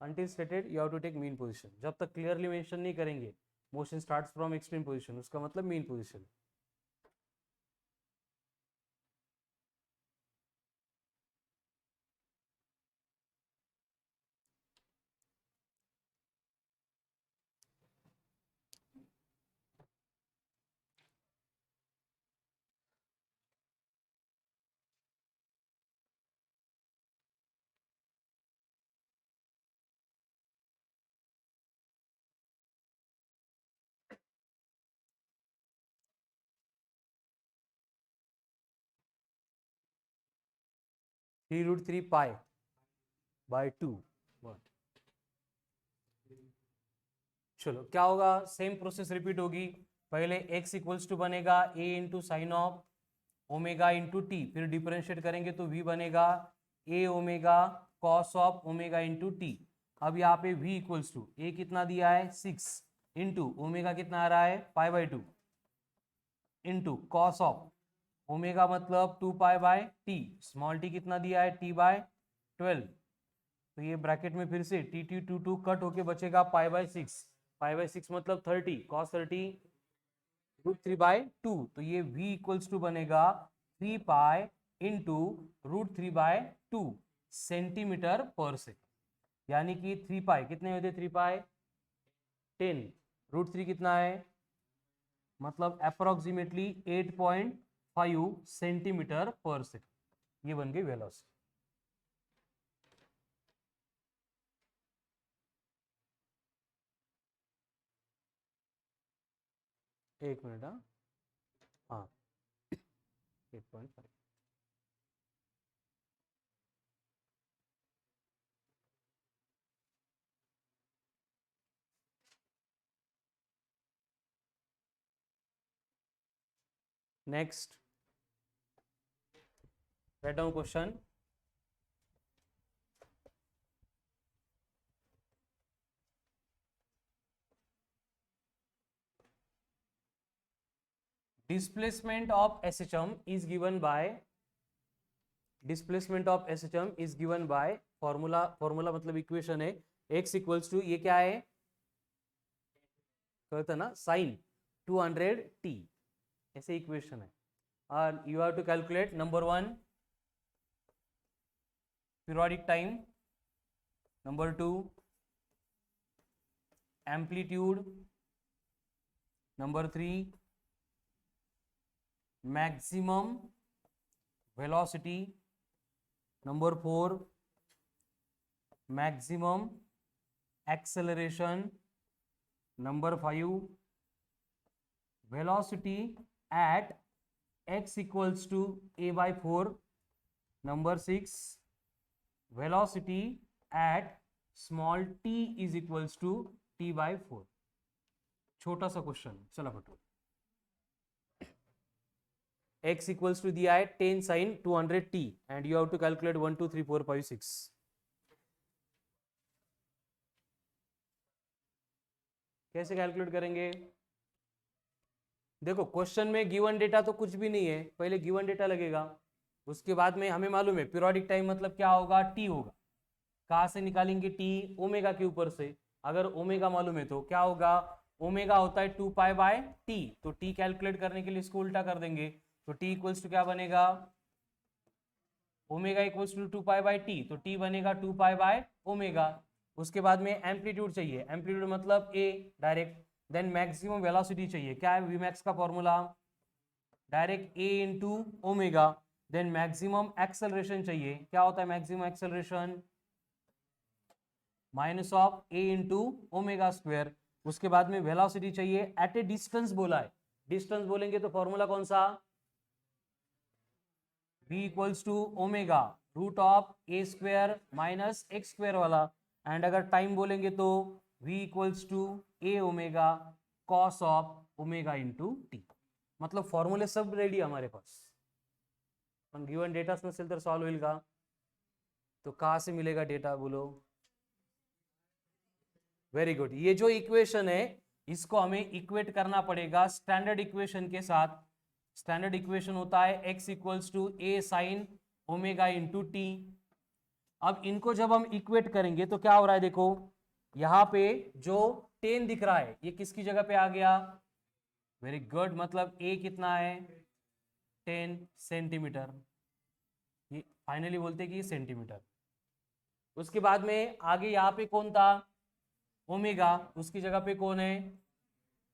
until stated you have to take mean position। जब तक क्लियरली मेंशन नहीं करेंगे motion starts from extreme position, उसका मतलब मीन पोजीशन।3√3 पाई बाय 2। चलो क्या होगा, सेम प्रोसेस रिपीट होगी, पहले x इक्वल्स टू बनेगा a into sine of omega into T, फिर डिफरेंशिएट करेंगे तो v बनेगा a omega cos of omega into t. अब यहाँ पे v इक्वल्स टू a कितना दिया है 6 इंटू ओमेगा कितना आ रहा है π/2 इंटू कॉस ऑफ ओमेगा मतलब 2 pi by T, small t कितना दिया है t/12, तो ये ब्रैकेट में फिर से टी टी 2 कट होके बचेगा π/6, π/6 मतलब 30, cos 30 √3/2, तो ये v इक्वल्स टू बनेगा 3 pi into √3/2 centimetre per second, यानी कि 3 पाई कितने होते, 3 पाई 10, √3 कितना है, मतलब अप्रोक्सीमेटली 8.5 सेंटीमीटर पर सेकंड, ये बन गई वेलोसिटी। एक मिनट, हाँ 8.5। Next, write down question, displacement of SHM is given by, displacement of SHM is given by formula मतलब इक्वेशन है x इक्वल्स टू, ये क्या है कहते ना साइन 200t, ऐसे इक्वेशन है। You have to calculate number 1 periodic time, number 2 amplitude, number 3 maximum velocity, number 4 maximum acceleration, number 5 velocity at x equals to a by 4, number 6 velocity at small t is equals to t by 4. छोटा सा question, चला बटो. x equals to दिया है 10 sin 200t and you have to calculate 1 2 3 4 5 6. कैसे calculate करेंगे? देखो question में given data तो कुछ भी नहीं है, पहले गिवन डेटा लगेगा, उसके बाद में हमें मालूम है पीरियोडिक टाइम मतलब क्या होगा, टी होगा. कहाँ से निकालेंगे टी? ओमेगा के ऊपर से. अगर ओमेगा मालूम है तो क्या होगा, ओमेगा होता है 2 पाई बाय टी, तो टी कैलकुलेट करने के लिए इसको उल्टा कर देंगे, तो टी इक्वल्स टू क्या बनेगा, omega equals to 2 pi by t, तो टी बनेगा 2 पाई बाय ओमेगा. उसके बाद में एम्पलीट्यूड चाहिए, एम्पलीट्यूड मतलब A direct. Then maximum velocity चाहिए, क्या है वीमैक्स का formula, direct A into omega. Then maximum acceleration चाहिए, क्या होता है maximum acceleration, minus of A into omega square. उसके बाद में वेलोसिटी चाहिए एट ए डिस्टेंस बोला है, डिस्टेंस बोलेंगे तो फॉर्मूला कौन सा, v equals to omega root of a square minus x square वाला. एंड अगर टाइम बोलेंगे तो v equals to a omega cos of omega into t. मतलब फॉर्मूले सब रेडी हमारे पास, पण गिवन डेटा नसेल तर सॉल्व होईल का, तो कहाँ से मिलेगा डेटा बोलो. Very good. ये जो इक्वेशन है इसको हमें इक्वेट करना पड़ेगा स्टैंडर्ड इक्वेशन के साथ. स्टैंडर्ड इक्वेशन होता है x equals to a sine omega into t. अब इनको जब हम इक्वेट करेंगे तो क्या हो रहा है, देखो यहाँ पे जो 10 दिख रहा है ये किसकी जगह पे आ गया, वेरी गुड, मतलब a कितना है 10 सेंटीमीटर. ये फाइनली बोलते कि सेंटीमीटर. उसके बाद में आगे यहाँ पे कौन था, ओमेगा, उसकी जगह पे कौन है,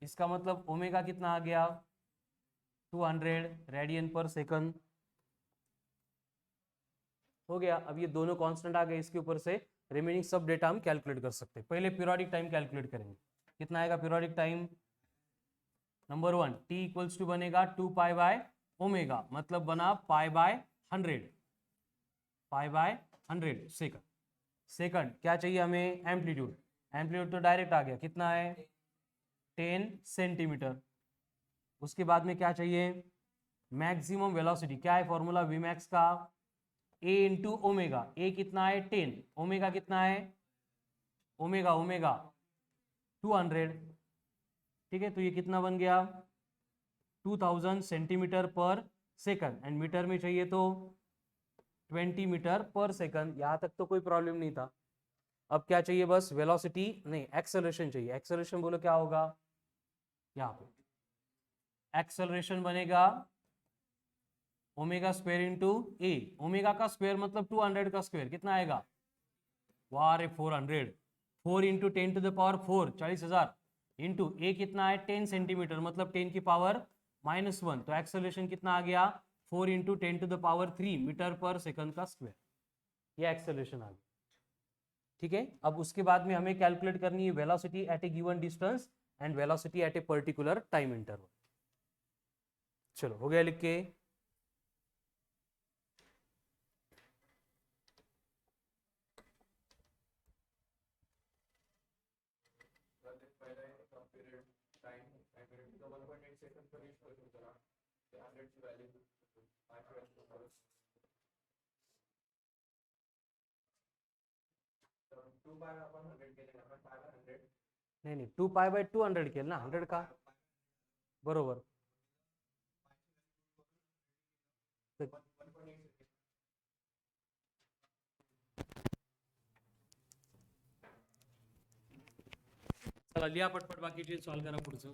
इसका मतलब ओमेगा कितना आ गया 200 रेडियन पर सेकंड. हो गया. अब ये दोनों कांस्टेंट आ गए, इसके ऊपर से रिमेनिंग सब डेटा हम कैलकुलेट कर सकते हैं. पहले पीरियोडिक टाइम कैलकुलेट करेंगे, कितना आएगा periodic time, number 1 t equals to बनेगा 2 पाई बाय ओमेगा, मतलब बना pi by 100, pi by 100 second. Second क्या चाहिए हमें, एम्पलीट्यूड. एम्पलीट्यूड तो डायरेक्ट आ गया, कितना है 10 सेंटीमीटर. उसके बाद में क्या चाहिए, मैक्सिमम वेलोसिटी, क्या है फॉर्मूला वीमैक्स का, a इंटू ओमेगा. ए कितना है 10, ओमेगा कितना है, ओमेगा ओमेगा 200. ठीक है, तो ये कितना बन गया 2000 centimetre per second. And metre में चाहिए तो 20 मीटर पर सेकंड. यहां तक तो कोई प्रॉब्लम नहीं था. अब क्या चाहिए, बस वेलोसिटी नहीं एक्सेलरेशन चाहिए. एक्सेलरेशन बोलो क्या होगा, यहाँ पे एक्सेलरेशन बनेगा ओमेगा स्क्वायर इंटू ए. ओमेगा का स्क्वायर मतलब 200 का स्क्वायर, कितना आएगा, वाह रे 400. 4 into 10 to the power 4, 40,000 into A कितना है 10 सेंटीमीटर, मतलब 10 की पावर -1. तो एक्सेलरेशन कितना आ गया 4 into 10 to the power 3 metre पर सेकंड का स्क्वायर. ये एक्सेलरेशन आ गया. ठीक है, अब उसके बाद में हमें कैलकुलेट करनी है velocity at A given distance and velocity at a particular time interval. चलो हो गया लिख के. नाही नाही 2 पाय बाय 200 केलं ना, 100 का बरोबर. चला लिहा पटपट, बाकीचे सॉल्व करा पुढचं.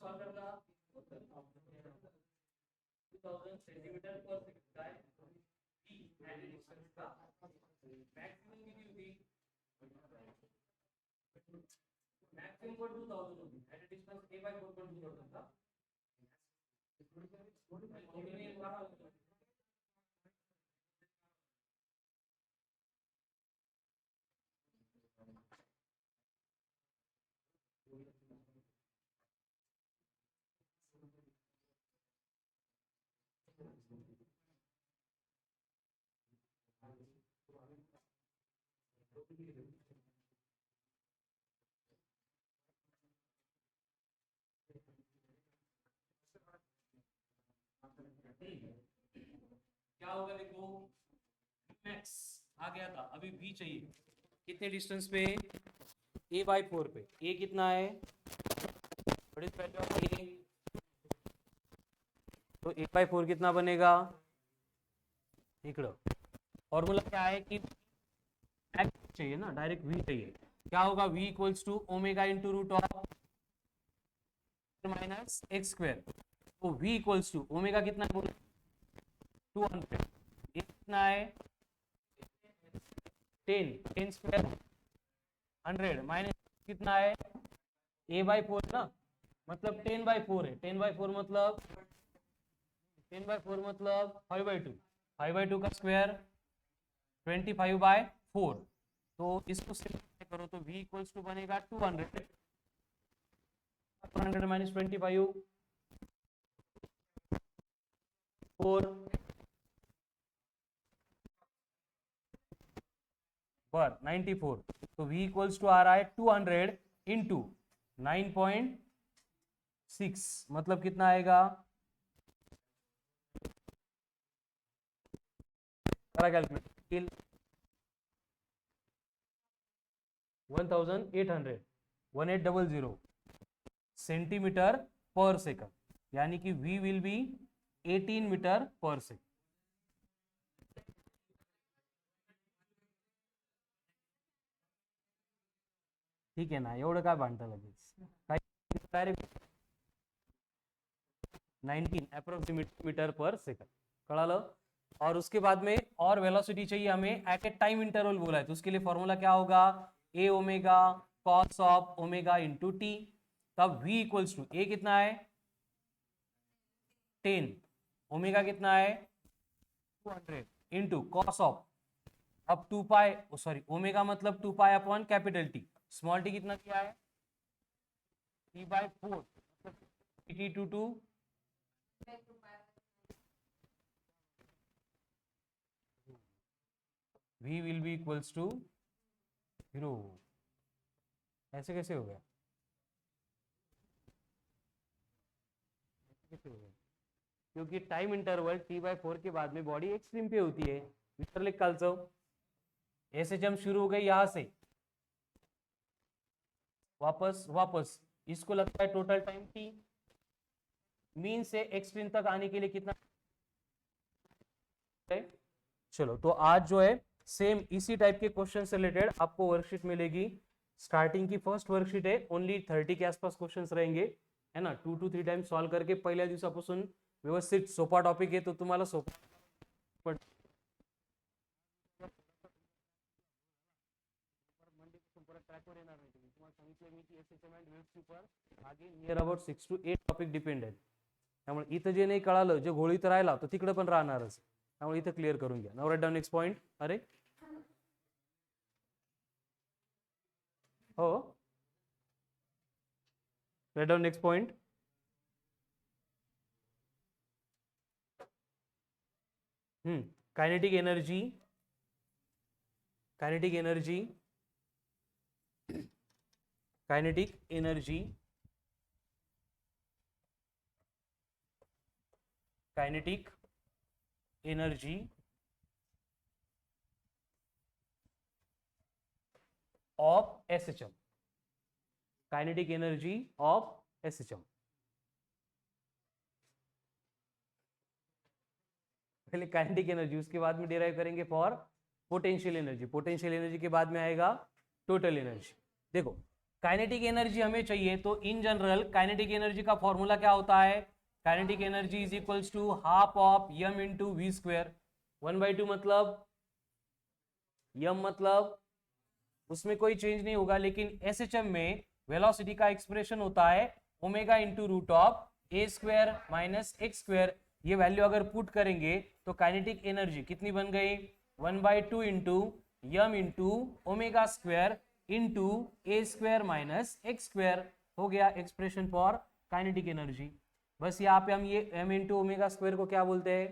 सॉल्व करना 2000 सेंटीमीटर पर सेकंड काय टी एट डिस्टेंस का मॅक्सिमम किती होती मॅक्सिमम पण 2000 होती एट डिस्टेंस a by 4 पण 2000 होता क्या होगा देखो मैक्स आ गया था अभी v चाहिए कितने डिस्टेंस पे a by 4 पे a कितना है what is value of a तो a by 4 कितना बनेगा इकडं फॉर्मूला क्या है कि x चाहिए ना डायरेक्ट v चाहिए क्या होगा v equals to omega into root of minus x square तो v इक्वल्स टू ओमेगा कितना है 200 ये कितना है 10 स्क्वायर 100 माइनस कितना है a by 4 ना मतलब 10 by 4 है 10 by 4 मतलब 10 by 4 मतलब 5 by 2 5 by 2 का स्क्वायर 25 by 4 तो इसको सिंपलीफाई करो तो v इक्वल्स टू बनेगा 200 100 माइनस 25 4 पर 94 तो v इक्वल्स टू आ रहा है 200 इंटू 9.6 मतलब कितना आएगा कैलकुलेट 1800 सेंटीमीटर पर सेकंड यानी कि v विल बी 18 मीटर पर सेकंड ठीक है ना एवढं काय भांडता लगेच डायरेक्ट 19 अप्रोक्सीमेट मीटर पर सेकंड कळालं और उसके बाद में और वेलोसिटी चाहिए हमें एट ए टाइम इंटरवल बोला है तो उसके लिए फॉर्मूला क्या होगा A omega cos of omega into T तब v इक्वल्स टू ए कितना है 10 ओमेगा कितना है 200 इंटू कॉस ऑफ अब 2 पाई सॉरी ओमेगा मतलब 2 पाई upon capital t small t कितना किया है t by 4 t two two v will be equals to 0 ऐसे कैसे हो गया क्योंकि टाइम इंटरवल t by 4 के बाद में बॉडी एक्सट्रीम पे होती है मिस्टर लिख कालचो ऐसे जम शुरू हो गए यहां से वापस इसको लगता है टोटल टाइम t मीन से एक्सट्रीम तक आने के लिए कितना चलो तो आज जो है सेम इसी टाइप के क्वेश्चन से रिलेटेड आपको वर्कशीट मिलेगी स्टार्टिंग की फर्स्ट वर्कशीट है ओनली 30 के आसपास क्वेश्चंस रहेंगे है ना 2 to 3 टाइम सॉल्व करके पहिल्या दिवसापासून व्यवस्थित सोपा टॉपिक आहे तो तुम्हाला सोपा ट्रॅकवर येणार नाही तुम्हाला सांगितलं मी की एसएचएम अँड वेव्ह सुपर आगे near about 6 to 8 topic depend आहे त्यामुळे इथं जे नाही कळालं जे घोळीत राहिला तो तिकडे पण राहणारच त्यामुळे इथं क्लिअर करून घ्या now write down next point अरे हो write down next point kinetic energy, kinetic energy, kinetic energy, kinetic energy of SHM, kinetic energy of SHM. पहले काइनेटिक एनर्जी, उसके बाद में डिराइव करेंगे for potential energy, potential energy के बाद में आएगा टोटल एनर्जी। देखो काइनेटिक एनर्जी हमें चाहिए तो इन जनरल काइनेटिक एनर्जी का फॉर्मूला क्या होता है, kinetic energy is equals to half of M into we square, 1/2 मतलब यम मतलब उसमें कोई चेंज नहीं होगा, लेकिन एसएचएम में वेलोसिटी का एक्सप्रेशन होता है omega into root of a square minus x square. ये वैल्यू अगर पुट करेंगे तो काइनेटिक एनर्जी कितनी बन गई, 1/2 into m into omega square into a square minus x square, हो गया एक्सप्रेशन फॉर काइनेटिक एनर्जी। बस यहाँ पे हम ये m इंटू ओमेगा स्क्वायर को क्या बोलते हैं,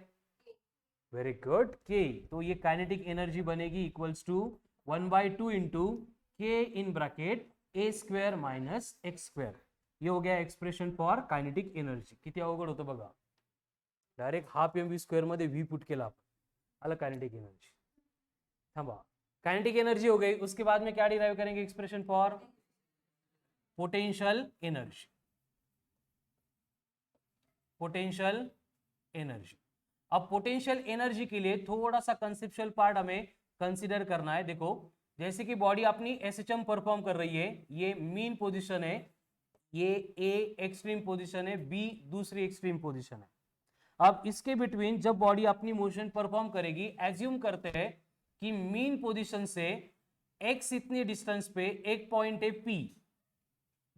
वेरी गुड, के। तो ये काइनेटिक एनर्जी बनेगी इक्वल्स टू 1/2 इंटू के in bracket A square minus x square. ये हो गया एक्सप्रेशन फॉर काइनेटिक एनर्जी। किती अवघड होतं बघा, direct half m v square मध्ये व्ही पुट केला आला काइनेटिक एनर्जी। थांबा, काइनेटिक एनर्जी हो गई, उसके बाद में क्या डिराइव करेंगे, expression for potential energy, potential energy. अब पोटेंशियल एनर्जी के लिए थोड़ा सा कंसेप्चुअल पार्ट हमें कंसीडर करना है। देखो जैसे कि बॉडी अपनी एसएचएम परफॉर्म कर रही है, ये मीन पोजीशन है, ये ए एक्सट्रीम पोजीशन है, बी दूसरी एक्सट्रीम पोजीशन है। अब इसके बिटवीन जब बॉडी अपनी मोशन परफॉर्म करेगी, एज्यूम करते हैं कि मीन पोजीशन से एक्स इतने डिस्टेंस पे एक पॉइंट है पी,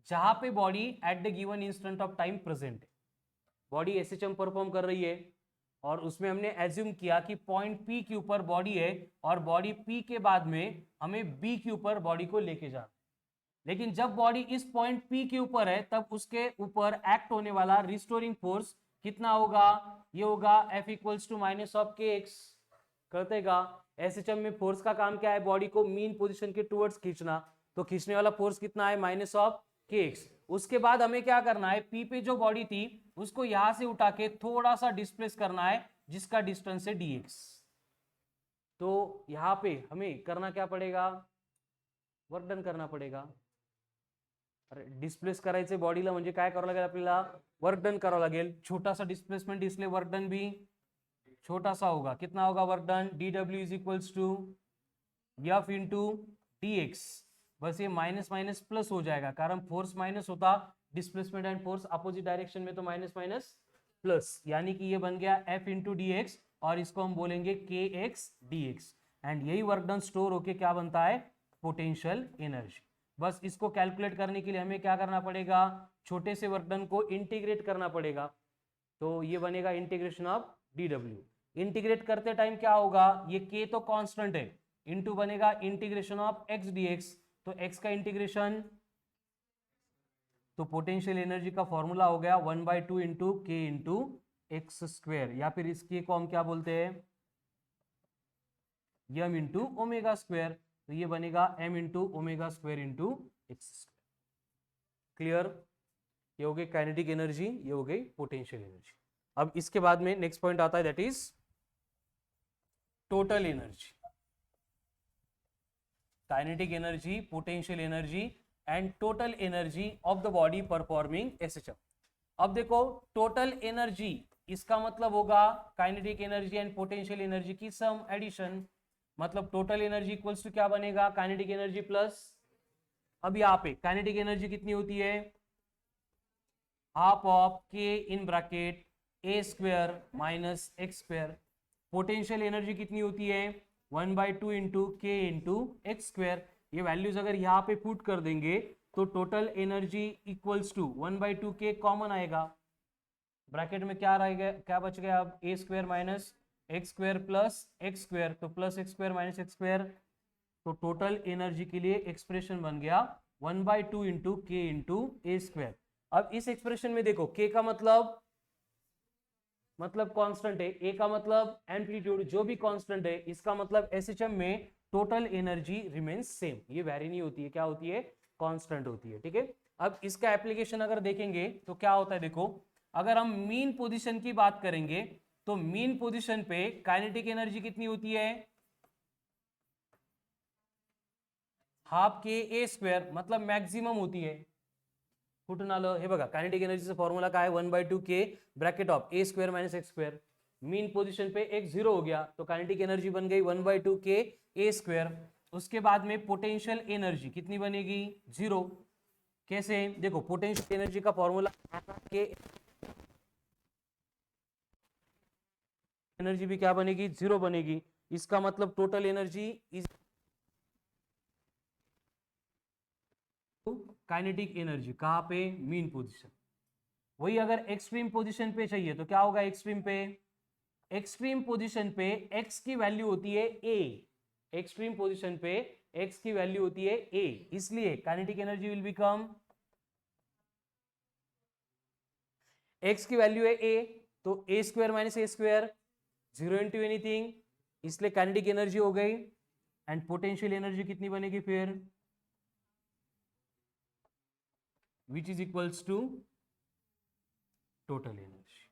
जहां पे body at the given instant of time present है। बॉडी एसएचएम परफॉर्म कर रही है और उसमें हमने एज्यूम किया कि पॉइंट पी के ऊपर बॉडी है और बॉडी पी के बाद में हमें बी के ऊपर बॉडी को लेके जाना। लेकिन जब बॉडी इस पॉइंट पी के ऊपर है तब उसके ऊपर एक्ट होने वाला रिस्टोरिंग फोर्स कितना होगा, ये होगा F equals to minus of k x. करतेगा एसएचएम में फोर्स का काम क्या है, बॉडी को मीन पोजीशन के टुवर्ड्स खींचना, तो खींचने वाला फोर्स कितना है, माइनस ऑफ के एक्स। उसके बाद हमें क्या करना है, पी पे जो बॉडी थी उसको यहां से उठा के थोड़ा सा डिस्प्लेस करना है, जिसका डिस्टेंस है dx। तो यहां पे हमें करना क्या पड़ेगा, वर्क डन करना पडेगा। अरे डिस्प्लेस करायचे बॉडीला म्हणजे काय करावं लागेल आपल्याला, वर्क डन करावं लागेल। छोटा सा डिस्प्लेसमेंट इसलिए वर्क डन भी छोटा सा होगा। कितना होगा work done, dw is equals to f into dx। बस ये माइनस माइनस प्लस हो जाएगा, कारण फोर्स माइनस होता, displacement and force opposite direction में, तो माइनस माइनस प्लस, यानी कि ये बन गया f इंटू डी, और इसको हम बोलेंगे kx dx। एंड यही वर्क डन स्टोर होके क्या बनता है, पोटेंशियल एनर्जी। बस इसको कैलकुलेट करने के लिए हमें क्या करना पड़ेगा, छोटे से वर्क डन को इंटीग्रेट करना पड़ेगा। तो ये बनेगा इंटीग्रेशन ऑफ dw। इंटीग्रेट करते टाइम क्या होगा, ये k तो कांस्टेंट है, इनटू बनेगा इंटीग्रेशन ऑफ x dx। तो x का इंटीग्रेशन, तो पोटेंशियल एनर्जी का फॉर्मूला हो गया 1/2 इंटू के इंटू एक्स स्क्वायर, या फिर इसके को हम क्या बोलते हैं, m इंटू ओमेगा स्क्वायर। तो ये बनेगा m into omega square into x square. Clear, ये हो गई काइनेटिक एनर्जी, ये हो गई पोटेंशियल एनर्जी। अब इसके बाद में नेक्स्ट पॉइंट आता है, that is total energy. Kinetic energy, potential energy and total energy of the body performing SHM. अब देखो टोटल एनर्जी, इसका मतलब होगा kinetic energy and potential energy की सम एडिशन। मतलब टोटल एनर्जी इक्वल्स टू क्या बनेगा, काइनेटिक एनर्जी प्लस, अब यहाँ पे काइनेटिक एनर्जी कितनी होती है, हाफ ऑफ के in bracket A square minus x square. Potential energy कितनी होती है, 1/2 इंटू के इंटू एक्स स्क्वायर। ये वैल्यूज अगर यहाँ पे पुट कर देंगे तो टोटल एनर्जी इक्वल्स टू 1/2 के कॉमन आएगा, ब्रैकेट में क्या रहेगा, क्या बच गया अब, A square minus x square plus X square, तो plus X square minus x square. तो टोटल एनर्जी के लिए एक्सप्रेशन बन गया 1/2 इंटू के इंटू ए स्क्वायर। अब इस एक्सप्रेशन में देखो, के का मतलब मतलब कांस्टेंट है, ए का मतलब एम्पलीट्यूड, जो भी कांस्टेंट है इसका मतलब एसएचएम में टोटल एनर्जी रिमेन्स सेम, ये वैरी नहीं होती है, क्या होती है, कांस्टेंट होती है, ठीक है। अब इसका एप्लीकेशन अगर देखेंगे तो क्या होता है, देखो अगर हम मीन पोजीशन की बात करेंगे तो मीन पोजीशन पे काइनेटिक एनर्जी कितनी होती है, हाफ के ए स्क्वायर, मतलब मैक्सिमम होती है। कुठून आलं हे बघा, कायनेटिक एनर्जीचा फॉर्म्युला काय, 1/2 के bracket of a square minus x square. Mean position पे एक जीरो हो गया तो काइनेटिक एनर्जी बन गई 1/2 के ए स्क्वायर। उसके बाद में पोटेंशियल एनर्जी कितनी बनेगी, जीरो। कैसे, देखो पोटेंशियल एनर्जी का फॉर्मूला के एनर्जी भी क्या बनेगी, जीरो बनेगी। इसका मतलब total energy is kinetic energy, कहां पे, मीन पोजीशन। वही अगर एक्सट्रीम पोजीशन पे चाहिए तो क्या होगा, एक्सट्रीम पे, एक्सट्रीम पोजीशन पे x की वैल्यू होती है a, एक्सट्रीम पोजीशन पे x की वैल्यू होती है a, इसलिए kinetic energy will become, x की वैल्यू है a तो a square minus a square, zero into anything, इसलिए काइनेटिक एनर्जी हो गई। एंड पोटेंशियल एनर्जी कितनी बनेगी फिर, which is equals to total energy,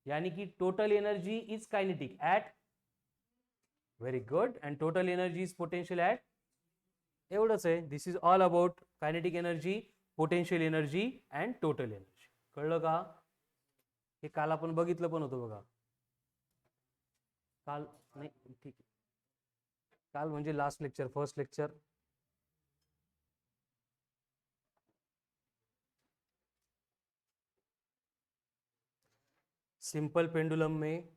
यानी कि total energy is kinetic at, very good, and total energy is potential at, एवढंच आहे, this is all about kinetic energy, potential energy and total energy. कळलं का, हे काल आपण बघितलं पण होतं बघा, काल नाही ठीक आहे, काल म्हणजे last lecture, first lecture. Simple pendulum में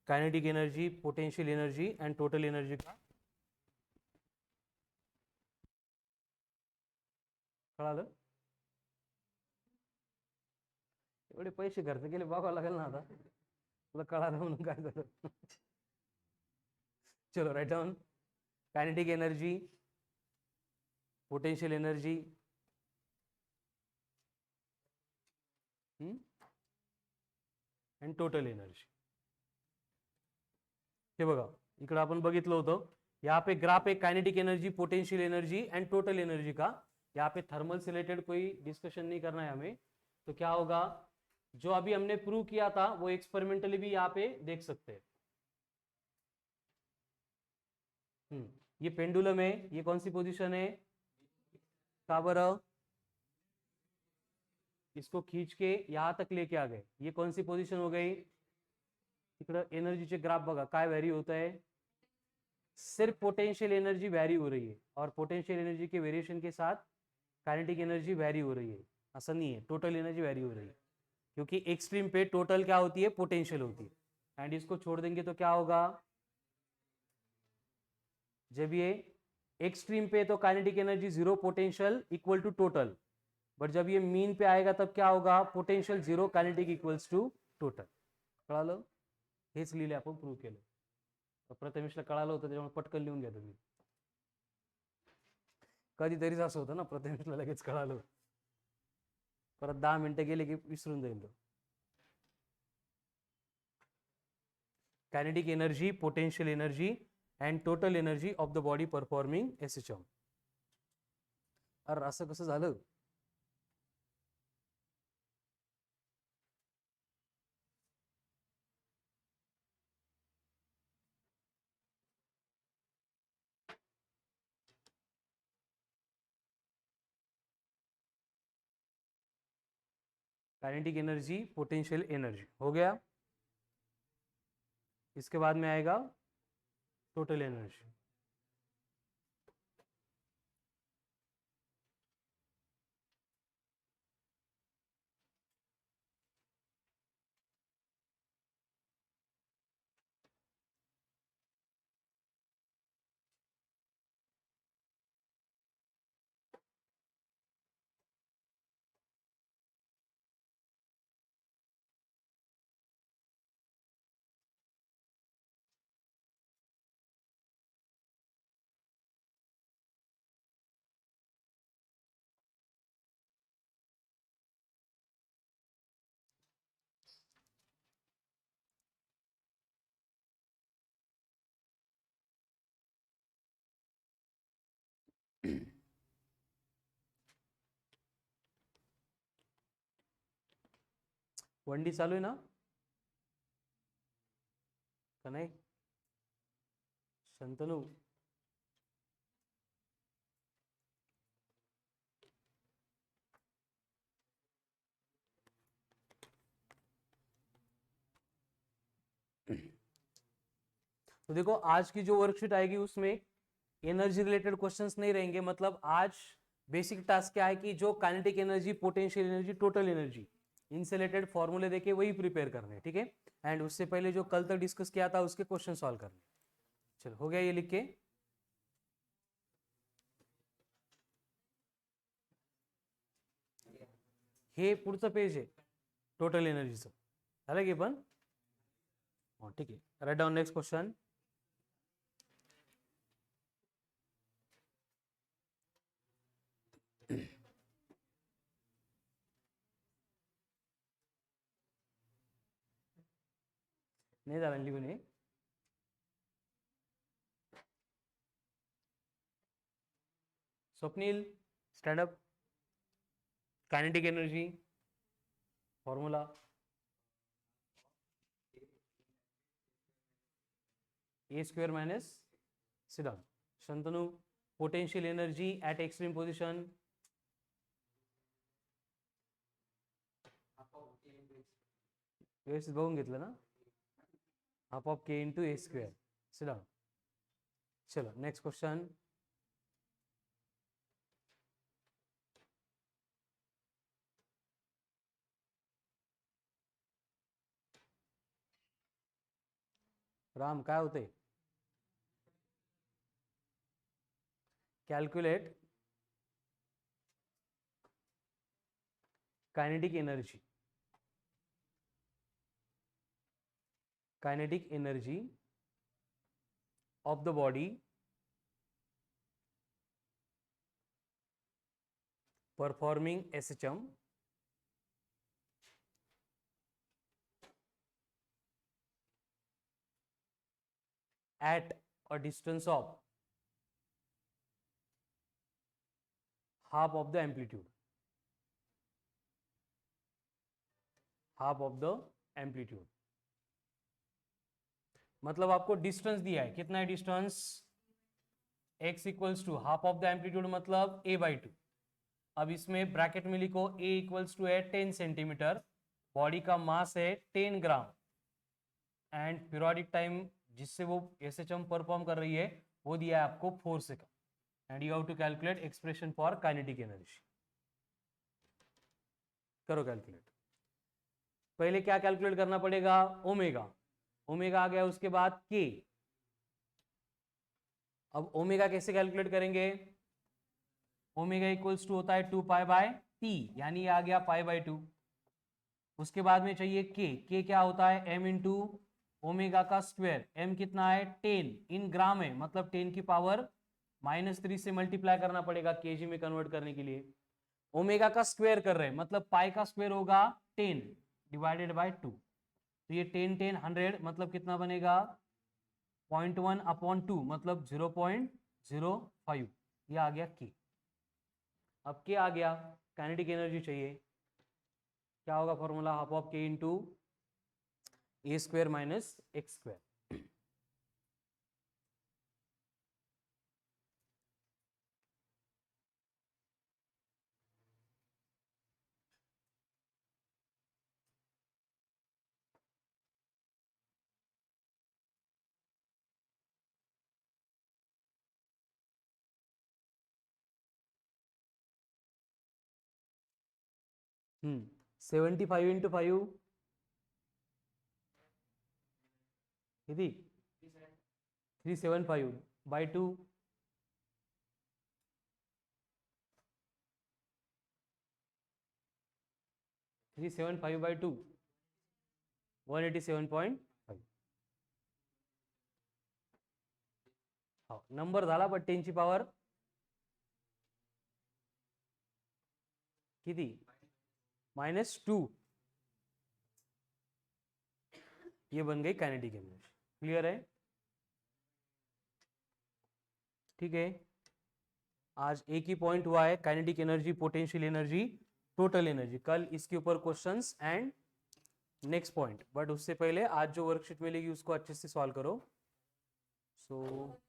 kinetic energy, potential energy and total energy का कळालं, एवढे पैसे खर्च केले बघावं लागेल ना आता, तुला कळालं म्हणून काय झालं। चलो write down, kinetic energy, potential energy and total energy. हे बघा इकडे आपण बघितलं होतं, यहाँ पे ग्राफ है kinetic energy, potential energy and total energy का। यहाँ पे थर्मल से रिलेटेड कोई डिस्कशन नहीं करना है हमें, तो क्या होगा, जो अभी हमने प्रूव किया था वो एक्सपेरिमेंटली भी यहाँ पे देख सकते हैं। ये पेंडुलम है, ये कौन सी पोजीशन है, काबर, इसको खींच के यहाँ तक लेके आ गए, ये कौन सी पोजीशन हो गई, इकडे एनर्जीचे ग्राफ बघा काय व्हॅरी होत आहे, सिर्फ पोटेंशियल एनर्जी वैरी हो रही है और पोटेंशियल एनर्जी के वेरिएशन के साथ काइनेटिक एनर्जी वैरी हो रही है, ऐसा नहीं है, टोटल एनर्जी वैरी हो रही है, क्योंकि एक्सट्रीम पे टोटल क्या होती है, पोटेंशियल होती है। एंड इसको छोड़ देंगे तो क्या होगा, जब ये एक्सट्रीम पे तो kinetic energy zero, potential equal to total, but जब ये मीन पे आएगा तब क्या होगा, potential zero, kinetic equals to total. कळालं, हेच लिहिले आपण, प्रूव्ह केलं, प्रथमेशला कळालं होतं त्याच्यामुळे पटकन लिहून घ्या तुम्ही, कधीतरीच असं होतं ना, प्रथमेशला लगेच कळालं, परत 10 मिनिटं गेले की विसरून जाईल तो। Kinetic energy, potential energy and total energy of the body performing SHM. अरे असं कसं झालं, काइनेटिक एनर्जी, पोटेंशियल एनर्जी हो गया, इसके बाद में आएगा टोटल एनर्जी। 1D चालू आहे ना का नाही शंतनू? तो देखो आज की जो वर्कशीट आएगी उसमें एनर्जी रिलेटेड क्वेश्चंस नहीं रहेंगे। मतलब आज बेसिक टास्क क्या है कि जो kinetic energy, potential energy, total energy, इनसे रिलेटेड फॉर्मूले देके वही प्रिपेयर करने, ठीक है। एंड उससे पहले जो कल तक डिस्कस किया था उसके क्वेश्चन सॉल्व करने। चलो हो गया ये लिख के। हे पुढचं पेज आहे टोटल एनर्जीचं, झालं की पण? ठीक आहे, राईट डाऊन नेक्स्ट क्वेश्चन. नाही झालं लिहून हे. Swapnil stand up. Kinetic energy formula A square minus sit down. Shantanu potential energy at extreme position व्यवस्थित बघून घेतलं ना? Half of K into A square. sit down. चलो नेक्स्ट क्वेश्चन. राम काय होते? Calculate kinetic energy. Kinetic energy of the body performing SHM at a distance of half of the amplitude. half of the amplitude. मतलब आपको distance दिया है, कितना है distance? x equals to half of the amplitude मतलब a by 2. अब इसमें bracket में लिखो a इक्वल्स टू है 10 सेंटीमीटर, बॉडी का मास है 10 ग्राम एंड पीरियोडिक टाइम जिससे वो एसएचएम परफॉर्म कर रही है वो दिया है आपको 4 second and you have to calculate expression for kinetic energy. करो कैलकुलेट. पहले क्या कैलकुलेट करना पड़ेगा? ओमेगा. ओमेगा आ गया, उसके बाद के. अब ओमेगा कैसे कैलकुलेट करेंगे? ओमेगा इक्वल्स टू होता है 2 पाई बाय टी, यानी आ गया पाई बाय 2. उसके बाद में चाहिए के क्या होता है? m इंटू ओमेगा का स्क्वायर. m कितना है? 10 इन ग्राम है, मतलब 10 की पावर -3 से मल्टीप्लाई करना पड़ेगा केजी में कन्वर्ट करने के लिए. ओमेगा का स्क्वायर कर रहे हैं मतलब पाई का स्क्वायर होगा 10 डिवाइडेड बाय 2. तो ये 10 10 100 मतलब कितना बनेगा? 0.1 अपॉन 2 मतलब 0.05. ये आ गया के. अब के आ गया, काइनेटिक एनर्जी चाहिए. क्या होगा formula? Half of K into a square minus x square. Hmm 75 into 5 किती? 375 बाय 2 375 बाय 2 187.5. हो नंबर झाला, पण 10 ची पावर किती? -2. ये बन गई काइनेटिक एनर्जी. क्लियर है? ठीक है. आज एक ही पॉइंट हुआ है, kinetic energy, potential energy, total energy. कल इसके ऊपर questions and next point, but उससे पहले आज जो वर्कशीट मिलेगी उसको अच्छे से सॉल्व करो. सो